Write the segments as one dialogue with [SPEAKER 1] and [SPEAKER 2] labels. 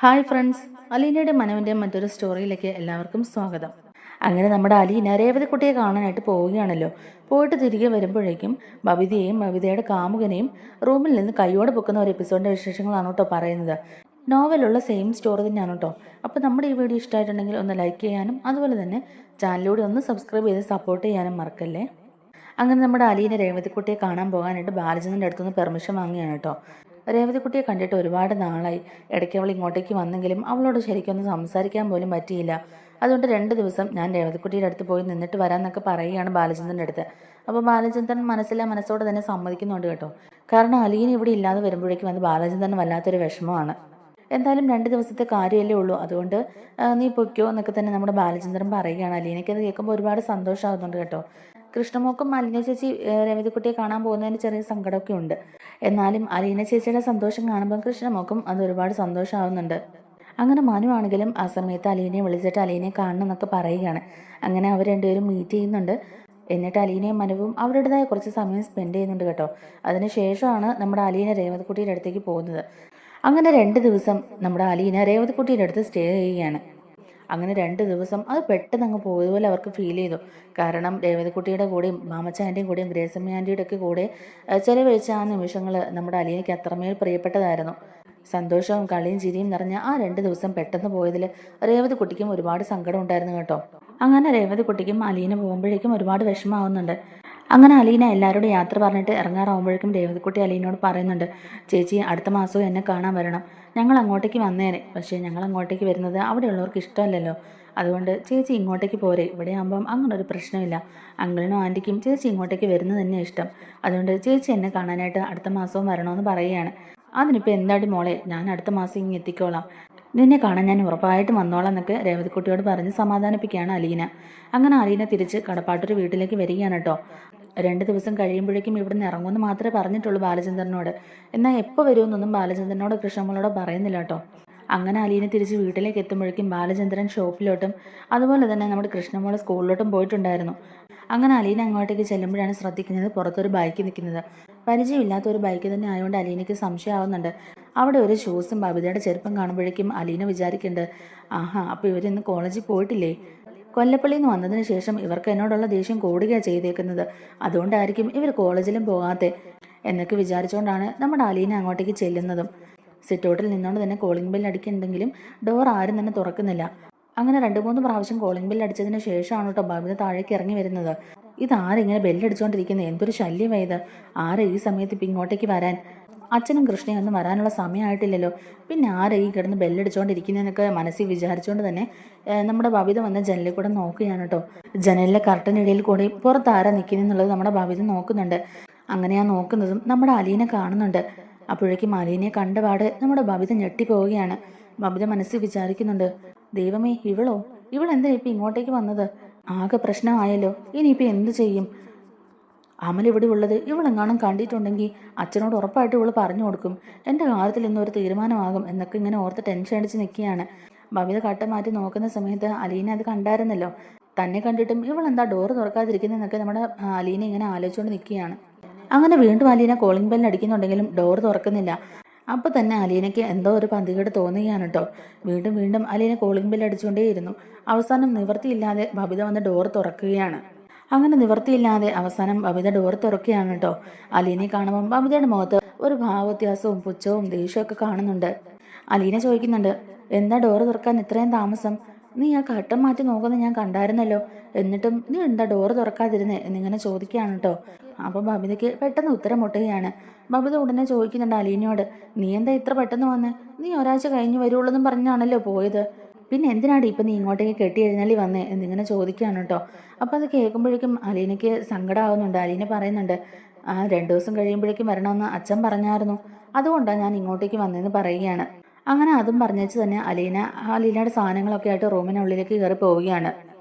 [SPEAKER 1] Hi friends, അലീനയുടെ മനവിൻ്റെ മറ്റൊരു സ്റ്റോറിയിലേക്ക് എല്ലാവർക്കും സ്വാഗതം. അങ്ങനെ നമ്മുടെ അലീന രേവതിക്കുട്ടിയെ കാണാനായിട്ട് പോവുകയാണല്ലോ. പോയിട്ട് തിരികെ വരുമ്പോഴേക്കും ബബിതയെയും ബബിതയുടെ കാമുകനെയും റൂമിൽ നിന്ന് കൈയോടെ പൊക്കുന്ന ഒരു എപ്പിസോഡിൻ്റെ വിശേഷങ്ങളാണ് കേട്ടോ പറയുന്നത്. നോവലുള്ള സെയിം സ്റ്റോറി തന്നെയാണ് കേട്ടോ. അപ്പോൾ നമ്മുടെ ഈ വീഡിയോ ഇഷ്ടമായിട്ടുണ്ടെങ്കിൽ ഒന്ന് ലൈക്ക് ചെയ്യാനും അതുപോലെ തന്നെ ചാനലിലൂടെ ഒന്ന് സബ്സ്ക്രൈബ് ചെയ്ത് സപ്പോർട്ട് ചെയ്യാനും മറക്കല്ലേ. അങ്ങനെ നമ്മുടെ അലീന രേവതിക്കുട്ടിയെ കാണാൻ പോകാനായിട്ട് ബാലചന്ദ്രൻ്റെ അടുത്തുനിന്ന് പെർമിഷൻ വാങ്ങിയാണ് കേട്ടോ. രേവതിക്കുട്ടിയെ കണ്ടിട്ട് ഒരുപാട് നാളായി. ഇടയ്ക്ക് അവൾ ഇങ്ങോട്ടേക്ക് വന്നെങ്കിലും അവളോട് ശരിക്കൊന്നും സംസാരിക്കാൻ പോലും പറ്റിയില്ല. അതുകൊണ്ട് 2 ദിവസം ഞാൻ രേവതിക്കുട്ടിയുടെ അടുത്ത് പോയി നിന്നിട്ട് വരാമെന്നൊക്കെ പറയുകയാണ് ബാലചന്ദ്രൻ്റെ അടുത്ത്. അപ്പോൾ ബാലചന്ദ്രൻ മനസ്സോടെ തന്നെ സമ്മതിക്കുന്നുണ്ട് കേട്ടോ. കാരണം അലീന ഇവിടെ ഇല്ലാതെ വരുമ്പോഴേക്കും അത് ബാലചന്ദ്രന് വല്ലാത്തൊരു വിഷമമാണ്. എന്തായാലും 2 ദിവസത്തെ കാര്യമല്ലേ ഉള്ളൂ, അതുകൊണ്ട് നീ പൊയ്ക്കോ എന്നൊക്കെ തന്നെ നമ്മുടെ ബാലചന്ദ്രൻ പറയുകയാണ്. അലീനയ്ക്ക് അത് കേൾക്കുമ്പോൾ ഒരുപാട് സന്തോഷമാകുന്നുണ്ട് കേട്ടോ. കൃഷ്ണമോക്കും അലീന ചേച്ചി രേവതിക്കുട്ടിയെ കാണാൻ പോകുന്നതിന് ചെറിയ സങ്കടമൊക്കെ ഉണ്ട്. എന്നാലും അലീന ചേച്ചിയുടെ സന്തോഷം കാണുമ്പോൾ കൃഷ്ണമോക്കും അത് ഒരുപാട് സന്തോഷമാവുന്നുണ്ട്. അങ്ങനെ മനു ആണെങ്കിലും ആ സമയത്ത് അലീനയെ വിളിച്ചിട്ട് അലീനയെ കാണണം എന്നൊക്കെ പറയുകയാണ്. അങ്ങനെ അവർ രണ്ടുപേരും മീറ്റ് ചെയ്യുന്നുണ്ട്. എന്നിട്ട് അലീനയും മനുവും അവരുടേതായ കുറച്ച് സമയം സ്പെൻഡ് ചെയ്യുന്നുണ്ട് കേട്ടോ. അതിനുശേഷമാണ് നമ്മുടെ അലീന രേവതിക്കുട്ടിയുടെ അടുത്തേക്ക് പോകുന്നത്. അങ്ങനെ 2 ദിവസം നമ്മുടെ അലീന രേവതിക്കുട്ടിയുടെ അടുത്ത് സ്റ്റേ ചെയ്യുകയാണ്. അങ്ങനെ 2 ദിവസം അത് പെട്ടെന്ന് അങ്ങ് പോയതുപോലെ അവർക്ക് ഫീൽ ചെയ്തു. കാരണം രേവതിക്കുട്ടിയുടെ കൂടെയും മാമച്ചാൻ്റെയും കൂടെയും ഗ്രേസമ്മ ആൻറ്റിയുടെ ഒക്കെ കൂടെ ചിലവഴിച്ച ആ നിമിഷങ്ങൾ നമ്മുടെ അലീനയ്ക്ക് അത്രമേൽ പ്രിയപ്പെട്ടതായിരുന്നു. സന്തോഷവും കളിയും ചിരിയും നിറഞ്ഞ ആ 2 ദിവസം പെട്ടെന്ന് പോയതിൽ രേവതിക്കുട്ടിക്കും ഒരുപാട് സങ്കടം ഉണ്ടായിരുന്നു കേട്ടോ. അങ്ങനെ രേവതിക്കുട്ടിക്കും അലീന പോകുമ്പോഴേക്കും ഒരുപാട് വിഷമാവുന്നുണ്ട്. അങ്ങനെ അലീന എല്ലാവരോടും യാത്ര പറഞ്ഞിട്ട് ഇറങ്ങാറാവുമ്പോഴേക്കും രേവതിക്കുട്ടി അലീനയോട് പറയുന്നുണ്ട്, ചേച്ചി അടുത്ത മാസവും എന്നെ കാണാൻ വരണം. ഞങ്ങൾ അങ്ങോട്ടേക്ക് വന്നേനെ, പക്ഷേ ഞങ്ങൾ അങ്ങോട്ടേക്ക് വരുന്നത് അവിടെയുള്ളവർക്ക് ഇഷ്ടമല്ലല്ലോ. അതുകൊണ്ട് ചേച്ചി ഇങ്ങോട്ടേക്ക് പോരെ, ഇവിടെ ആകുമ്പം അങ്ങനൊരു പ്രശ്നമില്ല. അങ്കിളിനും ആൻറ്റിക്കും ചേച്ചി ഇങ്ങോട്ടേക്ക് വരുന്നത് തന്നെ ഇഷ്ടം. അതുകൊണ്ട് ചേച്ചി എന്നെ കാണാനായിട്ട് അടുത്ത മാസവും വരണമെന്ന് പറയുകയാണ്. അതിനിപ്പോൾ എന്താടി മോളെ, ഞാൻ അടുത്ത മാസം ഇങ്ങ് എത്തിക്കോളാം. നിന്നെ കാണാൻ ഞാൻ ഉറപ്പായിട്ടും വന്നോളാം എന്നൊക്കെ രേവതിക്കുട്ടിയോട് പറഞ്ഞ് സമാധാനിപ്പിക്കുകയാണ് അലീന. അങ്ങനെ അലീന തിരിച്ച് കടപ്പാട്ടൊരു വീട്ടിലേക്ക് വരികയാണ് കേട്ടോ. 2 ദിവസം കഴിയുമ്പോഴേക്കും ഇവിടുന്ന് ഇറങ്ങുമെന്ന് മാത്രമേ പറഞ്ഞിട്ടുള്ളൂ ബാലചന്ദ്രനോട്. എന്നാൽ എപ്പോൾ വരുമെന്നൊന്നും ബാലചന്ദ്രനോട് കൃഷ്ണമ്മളോട് പറയുന്നില്ല കേട്ടോ. അങ്ങനെ അലീന തിരിച്ച് വീട്ടിലേക്ക് എത്തുമ്പോഴേക്കും ബാലചന്ദ്രൻ ഷോപ്പിലോട്ടും അതുപോലെ തന്നെ നമ്മുടെ കൃഷ്ണമ്മള് സ്കൂളിലോട്ടും പോയിട്ടുണ്ടായിരുന്നു. അങ്ങനെ അലീന അങ്ങോട്ടേക്ക് ചെല്ലുമ്പോഴാണ് ശ്രദ്ധിക്കുന്നത് പുറത്തൊരു ബൈക്ക് നിൽക്കുന്നത്. പരിചയമില്ലാത്ത ഒരു ബൈക്ക് തന്നെ ആയതുകൊണ്ട് അലീനയ്ക്ക് സംശയമാവുന്നുണ്ട്. അവിടെ ഒരു ഷൂസും ബബിതയുടെ ചെരുപ്പും കാണുമ്പോഴേക്കും അലീന വിചാരിക്കുന്നുണ്ട്, ആഹാ അപ്പോൾ ഇവരിന്ന് കോളേജിൽ പോയിട്ടില്ലേ? കൊല്ലപ്പള്ളിയിൽ നിന്ന് വന്നതിന് ശേഷം ഇവർക്ക് എന്നോടുള്ള ദേഷ്യം കൂടുകയാണ് ചെയ്തേക്കുന്നത്. അതുകൊണ്ടായിരിക്കും ഇവർ കോളേജിലും പോകാതെ എന്നൊക്കെ വിചാരിച്ചുകൊണ്ടാണ് നമ്മുടെ അലീന അങ്ങോട്ടേക്ക് ചെല്ലുന്നതും. സിറ്റൗട്ടിൽ നിന്നുകൊണ്ട് തന്നെ കോളിംഗ് ബെൽ അടിക്കുന്നുണ്ടെങ്കിലും ഡോർ ആരും തന്നെ തുറക്കുന്നില്ല. അങ്ങനെ 2-3 പ്രാവശ്യം കോളിംഗ് ബെൽ അടിച്ചതിന് ശേഷമാണ് കേട്ടോ ബബിത താഴേക്ക് ഇറങ്ങി വരുന്നത്. ഇതാരിങ്ങനെ ബെല്ലടിച്ചുകൊണ്ടിരിക്കുന്നത്, എന്തൊരു ശല്യമായത്, ആരാ ഈ സമയത്ത് ഇപ്പം ഇങ്ങോട്ടേക്ക് വരാൻ? അച്ഛനും കൃഷ്ണയും ഒന്നും വരാനുള്ള സമയമായിട്ടില്ലല്ലോ, പിന്നെ ആരാ ഈ കിടന്ന് ബെല്ലടിച്ചുകൊണ്ടിരിക്കുന്നതെന്നൊക്കെ മനസ്സിൽ വിചാരിച്ചുകൊണ്ട് തന്നെ നമ്മുടെ ബബിത വന്ന് ജനലിൽ കൂടെ നോക്കുകയാണ് കേട്ടോ. ജനലിലെ കർട്ടനിടയിൽ കൂടി പുറത്ത് ആരാ നിൽക്കുന്നതെന്നുള്ളത് നമ്മുടെ ബബിത നോക്കുന്നുണ്ട്. അങ്ങനെയാ നോക്കുന്നതും നമ്മുടെ അലീനെ കാണുന്നുണ്ട്. അപ്പോഴേക്കും അലീനയെ കണ്ടപാട് നമ്മുടെ ബബിത ഞെട്ടിപ്പോവുകയാണ്. ബബിത മനസ്സിൽ വിചാരിക്കുന്നുണ്ട്, ദൈവമേ ഇവളെന്താ ഇപ്പം ഇങ്ങോട്ടേക്ക് വന്നത്? ആകെ പ്രശ്നമായല്ലോ, ഇനിയിപ്പോൾ എന്ത് ചെയ്യും? അമൽ ഇവിടെ ഉള്ളത് ഇവളെങ്ങാനും കണ്ടിട്ടുണ്ടെങ്കിൽ അച്ഛനോട് ഉറപ്പായിട്ട് ഇവൾ പറഞ്ഞു കൊടുക്കും. എൻ്റെ കാര്യത്തിൽ ഇന്നൊരു തീരുമാനമാകും എന്നൊക്കെ ഇങ്ങനെ ഓർത്ത് ടെൻഷൻ അടിച്ച് നിൽക്കുകയാണ്. ബബിത കട്ട മാറ്റി നോക്കുന്ന സമയത്ത് അലീന അത് കണ്ടായിരുന്നല്ലോ. തന്നെ കണ്ടിട്ടും ഇവളെന്താ ഡോറ് തുറക്കാതിരിക്കുന്നതെന്നൊക്കെ നമ്മുടെ അലീന ഇങ്ങനെ ആലോചിച്ചുകൊണ്ട് നിൽക്കുകയാണ്. അങ്ങനെ വീണ്ടും അലീന കോളിംഗ് ബെല്ലിന് അടിക്കുന്നുണ്ടെങ്കിലും ഡോറ് തുറക്കുന്നില്ല. അപ്പോൾ തന്നെ അലീനയ്ക്ക് എന്തോ ഒരു പന്തികേട് തോന്നുകയാണ് കേട്ടോ. വീണ്ടും അലീന കോളിംഗ് ബെല്ല് അടിച്ചുകൊണ്ടേയിരുന്നു. അവസാനം നിവൃത്തിയില്ലാതെ ബബിത വന്ന് ഡോർ തുറക്കുകയാണ്. അങ്ങനെ നിവൃത്തിയില്ലാതെ അവസാനം ബബിത ഡോർ തുറക്കുകയാണ് കേട്ടോ. അലീനയെ കാണുമ്പം ബബിതയുടെ മുഖത്ത് ഒരു ഭാവവ്യത്യാസവും പുച്ഛവും ദേഷ്യമൊക്കെ കാണുന്നുണ്ട്. അലീന ചോദിക്കുന്നുണ്ട്, എന്താ ഡോറ് തുറക്കാൻ ഇത്രയും താമസം? നീ ആ കട്ടം മാറ്റി നോക്കുന്നത് ഞാൻ കണ്ടായിരുന്നല്ലോ, എന്നിട്ടും നീ എന്താ ഡോറ് തുറക്കാതിരുന്നേ എന്നിങ്ങനെ ചോദിക്കുകയാണ് കേട്ടോ. അപ്പം ബബിതയ്ക്ക് പെട്ടെന്ന് ഉത്തരം മുട്ടുകയാണ്. ബബിത ഉടനെ ചോദിക്കുന്നുണ്ട് അലീനയോട്, നീ എന്താ ഇത്ര പെട്ടെന്ന് വന്നേ? നീ ഒരാഴ്ച കഴിഞ്ഞ് വരുള്ളൂ എന്നും പറഞ്ഞാണല്ലോ പോയത്, പിന്നെ എന്തിനാടി ഇപ്പം നീ ഇങ്ങോട്ടേക്ക് കെട്ടി എഴുന്നള്ളി വന്നേ എന്നിങ്ങനെ ചോദിക്കുകയാണ് കേട്ടോ. അപ്പോൾ അത് കേൾക്കുമ്പോഴേക്കും അലീനയ്ക്ക് സങ്കടമാവുന്നുണ്ട്. അലീന പറയുന്നുണ്ട്, 2 ദിവസം കഴിയുമ്പോഴേക്കും വരണമെന്ന് അച്ഛൻ പറഞ്ഞായിരുന്നു, അതുകൊണ്ടാണ് ഞാൻ ഇങ്ങോട്ടേക്ക് വന്നതെന്ന് പറയുകയാണ്. അങ്ങനെ അതും പറഞ്ഞേച്ച് തന്നെ അലീനയുടെ സാധനങ്ങളൊക്കെ ആയിട്ട് റൂമിനുള്ളിലേക്ക് കയറി പോവുകയാണ്.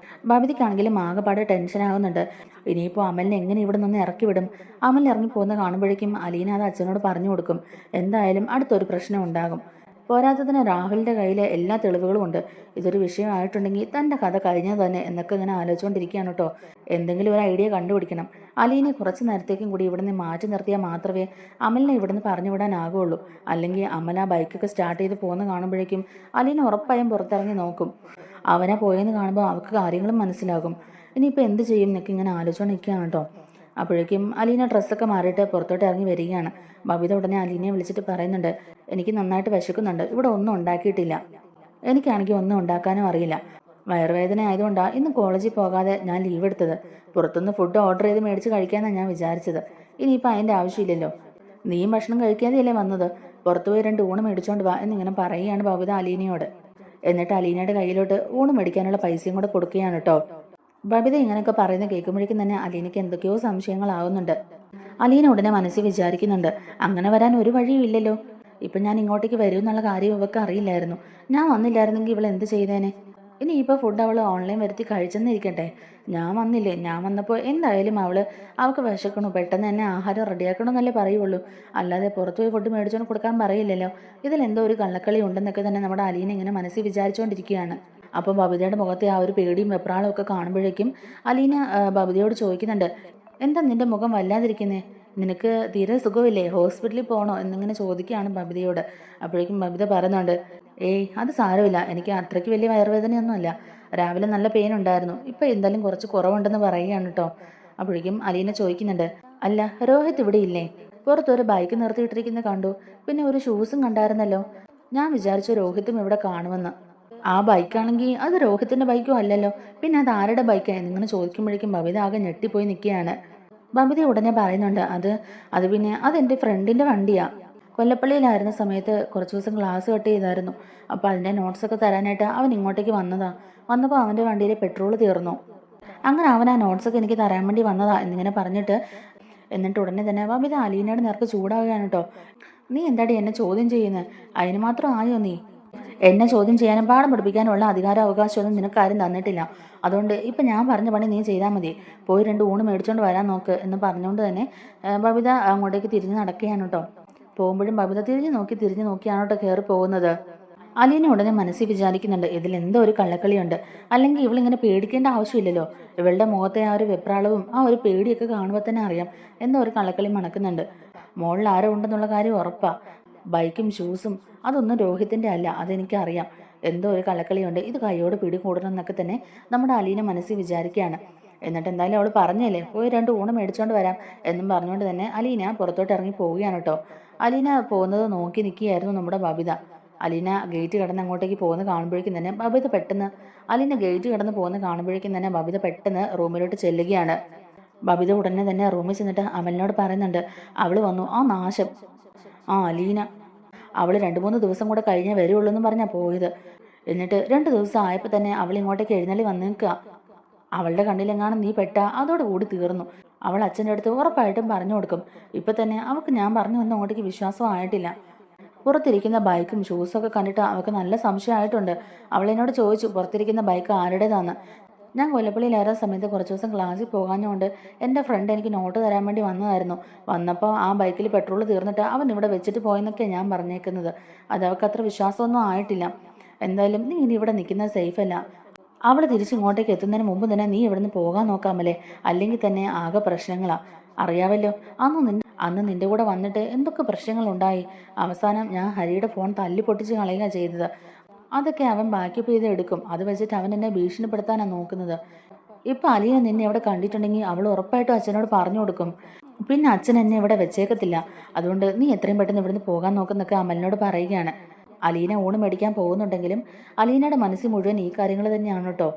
[SPEAKER 1] ബബിതയ്ക്കാണെങ്കിലും ആകെപ്പാട് ടെൻഷനാകുന്നുണ്ട്. ഇനിയിപ്പോൾ അമലിനെ എങ്ങനെ ഇവിടെ നിന്ന് ഇറക്കി വിടും? അമൽ ഇറങ്ങിപ്പോകുന്ന കാണുമ്പോഴേക്കും അലീന അത് അച്ഛനോട് പറഞ്ഞു കൊടുക്കും. എന്തായാലും അടുത്തൊരു പ്രശ്നം ഉണ്ടാകും. പോരാത്തതിന് രാഹുലിൻ്റെ കയ്യിൽ എല്ലാ തെളിവുകളും ഉണ്ട്. ഇതൊരു വിഷയമായിട്ടുണ്ടെങ്കിൽ തൻ്റെ കഥ കഴിഞ്ഞത് തന്നെ എന്നൊക്കെ ഇങ്ങനെ ആലോചിച്ചുകൊണ്ടിരിക്കുകയാണ് കേട്ടോ. എന്തെങ്കിലും ഒരു ഐഡിയ കണ്ടുപിടിക്കണം. അലീനെ കുറച്ച് നേരത്തേക്കും കൂടി ഇവിടുന്ന് മാറ്റി നിർത്തിയാൽ മാത്രമേ അമലിനെ ഇവിടുന്ന് പറഞ്ഞു വിടാനാകുള്ളൂ. അല്ലെങ്കിൽ അമൽ ആ ബൈക്കൊക്കെ സ്റ്റാർട്ട് ചെയ്ത് പോകുന്ന കാണുമ്പോഴേക്കും അലീന ഉറപ്പായും പുറത്തിറങ്ങി നോക്കും. അവനെ പോയെന്ന് കാണുമ്പോൾ അവൾക്ക് കാര്യങ്ങളും മനസ്സിലാകും. ഇനിയിപ്പോൾ എന്ത് ചെയ്യും എന്നൊക്കെ ഇങ്ങനെ ആലോചിച്ചുകൊണ്ട് നിൽക്കുകയാണ് കേട്ടോ. അപ്പോഴേക്കും അലീന ഡ്രസ്സൊക്കെ മാറിയിട്ട് പുറത്തോട്ട് ഇറങ്ങി വരികയാണ്. ബബിത ഉടനെ അലീനയെ വിളിച്ചിട്ട് പറയുന്നുണ്ട്, എനിക്ക് നന്നായിട്ട് വിശക്കുന്നുണ്ട്, ഇവിടെ ഒന്നും ഉണ്ടാക്കിയിട്ടില്ല, എനിക്കാണെങ്കിൽ ഒന്നും ഉണ്ടാക്കാനും അറിയില്ല. വയറുവേദന ആയതുകൊണ്ടാണ് ഇന്ന് കോളേജിൽ പോകാതെ ഞാൻ ലീവ് എടുത്തത്. പുറത്തുനിന്ന് ഫുഡ് ഓർഡർ ചെയ്ത് മേടിച്ച് കഴിക്കാമെന്നാണ് ഞാൻ വിചാരിച്ചത്. ഇനിയിപ്പോൾ അതിൻ്റെ ആവശ്യമില്ലല്ലോ. നീയും ഭക്ഷണം കഴിക്കാതെയല്ലേ വന്നത്, പുറത്തുപോയി 2 ഊണ് മേടിച്ചോണ്ട് വാ എന്നിങ്ങനെ പറയുകയാണ് ബബിത അലീനയോട്. എന്നിട്ട് അലീനയുടെ കയ്യിലോട്ട് ഊണ് മേടിക്കാനുള്ള പൈസയും കൂടെ കൊടുക്കുകയാണ് കേട്ടോ. ബബിത ഇങ്ങനെയൊക്കെ പറയുന്നത് കേൾക്കുമ്പോഴേക്കും തന്നെ അലീനയ്ക്ക് എന്തൊക്കെയോ സംശയങ്ങളാവുന്നുണ്ട്. അലീന ഉടനെ മനസ്സിൽ വിചാരിക്കുന്നുണ്ട്, അങ്ങനെ വരാൻ ഒരു വഴിയും ഇല്ലല്ലോ. ഇപ്പം ഞാൻ ഇങ്ങോട്ടേക്ക് വരും എന്നുള്ള കാര്യം ഇവർക്ക് അറിയില്ലായിരുന്നു. ഞാൻ വന്നില്ലായിരുന്നെങ്കിൽ ഇവൾ എന്ത് ചെയ്തേനെ. ഇനിയിപ്പോൾ ഫുഡ് അവൾ ഓൺലൈൻ വരുത്തി കഴിച്ചെന്നിരിക്കട്ടെ, ഞാൻ വന്നില്ലേ, ഞാൻ വന്നപ്പോൾ എന്തായാലും അവൾക്ക് വിശക്കണു, പെട്ടെന്ന് തന്നെ ആഹാരം റെഡിയാക്കണമെന്നല്ലേ പറയുള്ളൂ, അല്ലാതെ പുറത്തുപോയി ഫുഡ് മേടിച്ചോണ്ട് കൊടുക്കാൻ പറയില്ലല്ലോ. ഇതിലെന്തോ ഒരു കള്ളക്കളി ഉണ്ടെന്നൊക്കെ തന്നെ നമ്മുടെ അലീന ഇങ്ങനെ മനസ്സിൽ വിചാരിച്ചുകൊണ്ടിരിക്കുകയാണ്. അപ്പോൾ ബബിതയുടെ മുഖത്തെ ആ ഒരു പേടിയും വെപ്രാളും ഒക്കെ കാണുമ്പോഴേക്കും അലീന ബബിതയോട് ചോദിക്കുന്നുണ്ട്, എന്താ നിന്റെ മുഖം വല്ലാതിരിക്കുന്നേ, നിനക്ക് തീരെ സുഖമില്ലേ, ഹോസ്പിറ്റലിൽ പോകണോ എന്നിങ്ങനെ ചോദിക്കുകയാണ് ബബിതയോട്. അപ്പോഴേക്കും ബബിത പറയുന്നുണ്ട്, ഏയ് അത് സാരമില്ല, എനിക്ക് അത്രയ്ക്ക് വലിയ വയറുവേദനയൊന്നുമല്ല, രാവിലെ നല്ല പെയിൻ ഉണ്ടായിരുന്നു, ഇപ്പം എന്തായാലും കുറച്ച് കുറവുണ്ടെന്ന് പറയുകയാണ് കേട്ടോ. അപ്പോഴേക്കും അലീന ചോദിക്കുന്നുണ്ട്, അല്ല രോഹിത് ഇവിടെ ഇല്ലേ, പുറത്തൊരു ബൈക്ക് നിർത്തിയിട്ടിരിക്കുന്നത് കണ്ടു, പിന്നെ ഒരു ഷൂസും കണ്ടായിരുന്നല്ലോ, ഞാൻ വിചാരിച്ചു രോഹിത്തും ഇവിടെ കാണുമെന്ന്. ആ ബൈക്കാണെങ്കിൽ അത് രോഹിത്തിന്റെ ബൈക്കും അല്ലല്ലോ, പിന്നെ അത് ആരുടെ ബൈക്കാണ് എന്നിങ്ങനെ ചോദിക്കുമ്പോഴേക്കും ബബിത ആകെ ഞെട്ടിപ്പോയി നിൽക്കുകയാണ്. ബബിത ഉടനെ പറയുന്നുണ്ട്, അത് പിന്നെ അതെൻ്റെ ഫ്രണ്ടിന്റെ വണ്ടിയാ, കൊല്ലപ്പള്ളിയിലായിരുന്ന സമയത്ത് കുറച്ച് ദിവസം ക്ലാസ് കട്ട് ചെയ്തായിരുന്നു, അപ്പോൾ അതിൻ്റെ നോട്ട്സൊക്കെ തരാനായിട്ട് അവൻ ഇങ്ങോട്ടേക്ക് വന്നപ്പോൾ അവൻ്റെ വണ്ടിയിൽ പെട്രോൾ തീർന്നു, അങ്ങനെ അവൻ ആ നോട്ട്സൊക്കെ എനിക്ക് തരാൻ വേണ്ടി വന്നതാ എന്നിങ്ങനെ എന്നിട്ട് ഉടനെ തന്നെ ബബിത അലീനയുടെ നേർക്ക് ചൂടാവുകയാണ് കേട്ടോ. നീ എന്താടി എന്നെ ചോദ്യം ചെയ്യുന്നത്, അതിന് മാത്രം ആയോ നീ, എന്നെ ചോദ്യം ചെയ്യാനും പാഠം പഠിപ്പിക്കാനുള്ള അധികാര അവകാശമൊന്നും നിനക്കാരും തന്നിട്ടില്ല, അതുകൊണ്ട് ഇപ്പം ഞാൻ പറഞ്ഞ പണി നീ ചെയ്താൽ മതി, പോയി 2 ഊണ് മേടിച്ചോണ്ട് വരാൻ നോക്ക് എന്ന് പറഞ്ഞുകൊണ്ട് തന്നെ ബബിത അങ്ങോട്ടേക്ക് തിരിഞ്ഞ് നടക്കുകയാണ് കേട്ടോ. പോകുമ്പോഴും ബബിത തിരിഞ്ഞു നോക്കിയാണ് കേട്ടോ കയറി പോകുന്നത്. അലീന ഉടനെ മനസ്സിൽ വിചാരിക്കുന്നുണ്ട്, ഇതിലെന്തോ ഒരു കള്ളക്കളിയുണ്ട്, അല്ലെങ്കിൽ ഇവളിങ്ങനെ പേടിക്കേണ്ട ആവശ്യമില്ലല്ലോ, ഇവളുടെ മുഖത്തെ ആ ഒരു വെപ്രാളവും ആ ഒരു പേടിയൊക്കെ കാണുമ്പോൾ തന്നെ അറിയാം എന്തോ ഒരു കള്ളക്കളി മണക്കുന്നുണ്ട്. മോളിൽ ആരോ ഉണ്ടെന്നുള്ള കാര്യം ഉറപ്പാ, ബൈക്കും ഷൂസും അതൊന്നും രോഹിത്തിൻ്റെ അല്ല, അതെനിക്കറിയാം, എന്തോ ഒരു കള്ളക്കളിയുണ്ട്, ഇത് കൈയോട് പിടികൂടണം എന്നൊക്കെ തന്നെ നമ്മുടെ അലീന മനസ്സിൽ വിചാരിക്കുകയാണ്. എന്നിട്ട് എന്തായാലും അവൾ പറഞ്ഞല്ലേ, പോയി 2 ഊണ് മേടിച്ചോണ്ട് വരാം എന്നും പറഞ്ഞുകൊണ്ട് തന്നെ അലീന പുറത്തോട്ട് ഇറങ്ങി പോവുകയാണ് കേട്ടോ. അലീന പോകുന്നത് നോക്കി നിൽക്കുകയായിരുന്നു നമ്മുടെ ബബിത. അലീന ഗേറ്റ് കടന്ന് അങ്ങോട്ടേക്ക് പോകുന്ന കാണുമ്പോഴേക്കും തന്നെ ബബിത പെട്ടെന്ന് റൂമിലോട്ട് ചെല്ലുകയാണ്. ബബിത ഉടനെ തന്നെ റൂമിൽ ചെന്നിട്ട് അമലിനോട് പറയുന്നുണ്ട്, അവൾ വന്നു, ആ നാശം, ആ അലീന, അവൾ 2-3 ദിവസം കൂടെ കഴിഞ്ഞേ വരുള്ളൂ എന്ന് പറഞ്ഞാൽ പോയത്, എന്നിട്ട് 2 ദിവസം ആയപ്പോൾ തന്നെ അവൾ ഇങ്ങോട്ടേക്ക് എഴുന്നള്ളി വന്ന് നിൽക്കുക, അവളുടെ കണ്ണിലെങ്ങാനും നീ അതോടുകൂടി തീർന്നു, അവൾ അച്ഛൻ്റെ അടുത്ത് ഉറപ്പായിട്ടും പറഞ്ഞു കൊടുക്കും, ഇപ്പം തന്നെ അവൾക്ക് ഞാൻ പറഞ്ഞു വന്ന അങ്ങോട്ടേക്ക് വിശ്വാസം ആയിട്ടില്ല, പുറത്തിരിക്കുന്ന ബൈക്കും ഷൂസൊക്കെ കണ്ടിട്ട് അവൾക്ക് നല്ല സംശയമായിട്ടുണ്ട്, അവളെന്നോട് ചോദിച്ചു പുറത്തിരിക്കുന്ന ബൈക്ക് ആരുടേതാന്ന്, ഞാൻ കൊല്ലപ്പള്ളിയിലേറെ സമയത്ത് കുറച്ച് ദിവസം ക്ലാസ്സിൽ പോകാഞ്ഞുകൊണ്ട് എൻ്റെ ഫ്രണ്ട് എനിക്ക് നോട്ട് തരാൻ വേണ്ടി വന്നപ്പോൾ ആ ബൈക്കിൽ പെട്രോൾ തീർന്നിട്ട് അവൻ ഇവിടെ വെച്ചിട്ട് പോയെന്നൊക്കെയാണ് ഞാൻ പറഞ്ഞേക്കുന്നത്, അത് അവൾക്ക് അത്ര വിശ്വാസമൊന്നും ആയിട്ടില്ല, എന്തായാലും നീ ഇനി ഇവിടെ നിൽക്കുന്നത് സേഫല്ല, അവൾ തിരിച്ചിങ്ങോട്ടേക്ക് എത്തുന്നതിന് മുമ്പ് തന്നെ നീ ഇവിടുന്ന് പോകാൻ നോക്കാമല്ലേ, അല്ലെങ്കിൽ തന്നെ ആകെ പ്രശ്നങ്ങളാണ്, അറിയാവല്ലോ അന്ന് നിന്റെ കൂടെ വന്നിട്ട് എന്തൊക്കെ പ്രശ്നങ്ങളുണ്ടായി, അവസാനം ഞാൻ ഹരിയുടെ ഫോൺ തല്ലി പൊട്ടിച്ച് കളയുക ചെയ്തത്, അതൊക്കെ അവൻ ബാക്കപ്പ് ചെയ്ത് എടുക്കും, അത് വെച്ചിട്ട് അവൻ എന്നെ ഭീഷണിപ്പെടുത്താനാണ് നോക്കുന്നത്, ഇപ്പം അലീന നിന്നെ ഇവിടെ കണ്ടിട്ടുണ്ടെങ്കിൽ അവൾ ഉറപ്പായിട്ടും അച്ഛനോട് പറഞ്ഞു കൊടുക്കും, പിന്നെ അച്ഛൻ എന്നെ ഇവിടെ വെച്ചേക്കത്തില്ല, അതുകൊണ്ട് നീ എത്രയും പെട്ടെന്ന് ഇവിടുന്ന് പോകാൻ നോക്കുന്നൊക്കെ അമലിനോട് പറയുകയാണ്. അലീന ഊണ് മേടിക്കാൻ പോകുന്നുണ്ടെങ്കിലും അലീനയുടെ മനസ്സിൽ മുഴുവൻ ഈ കാര്യങ്ങൾ തന്നെയാണ് കേട്ടോ.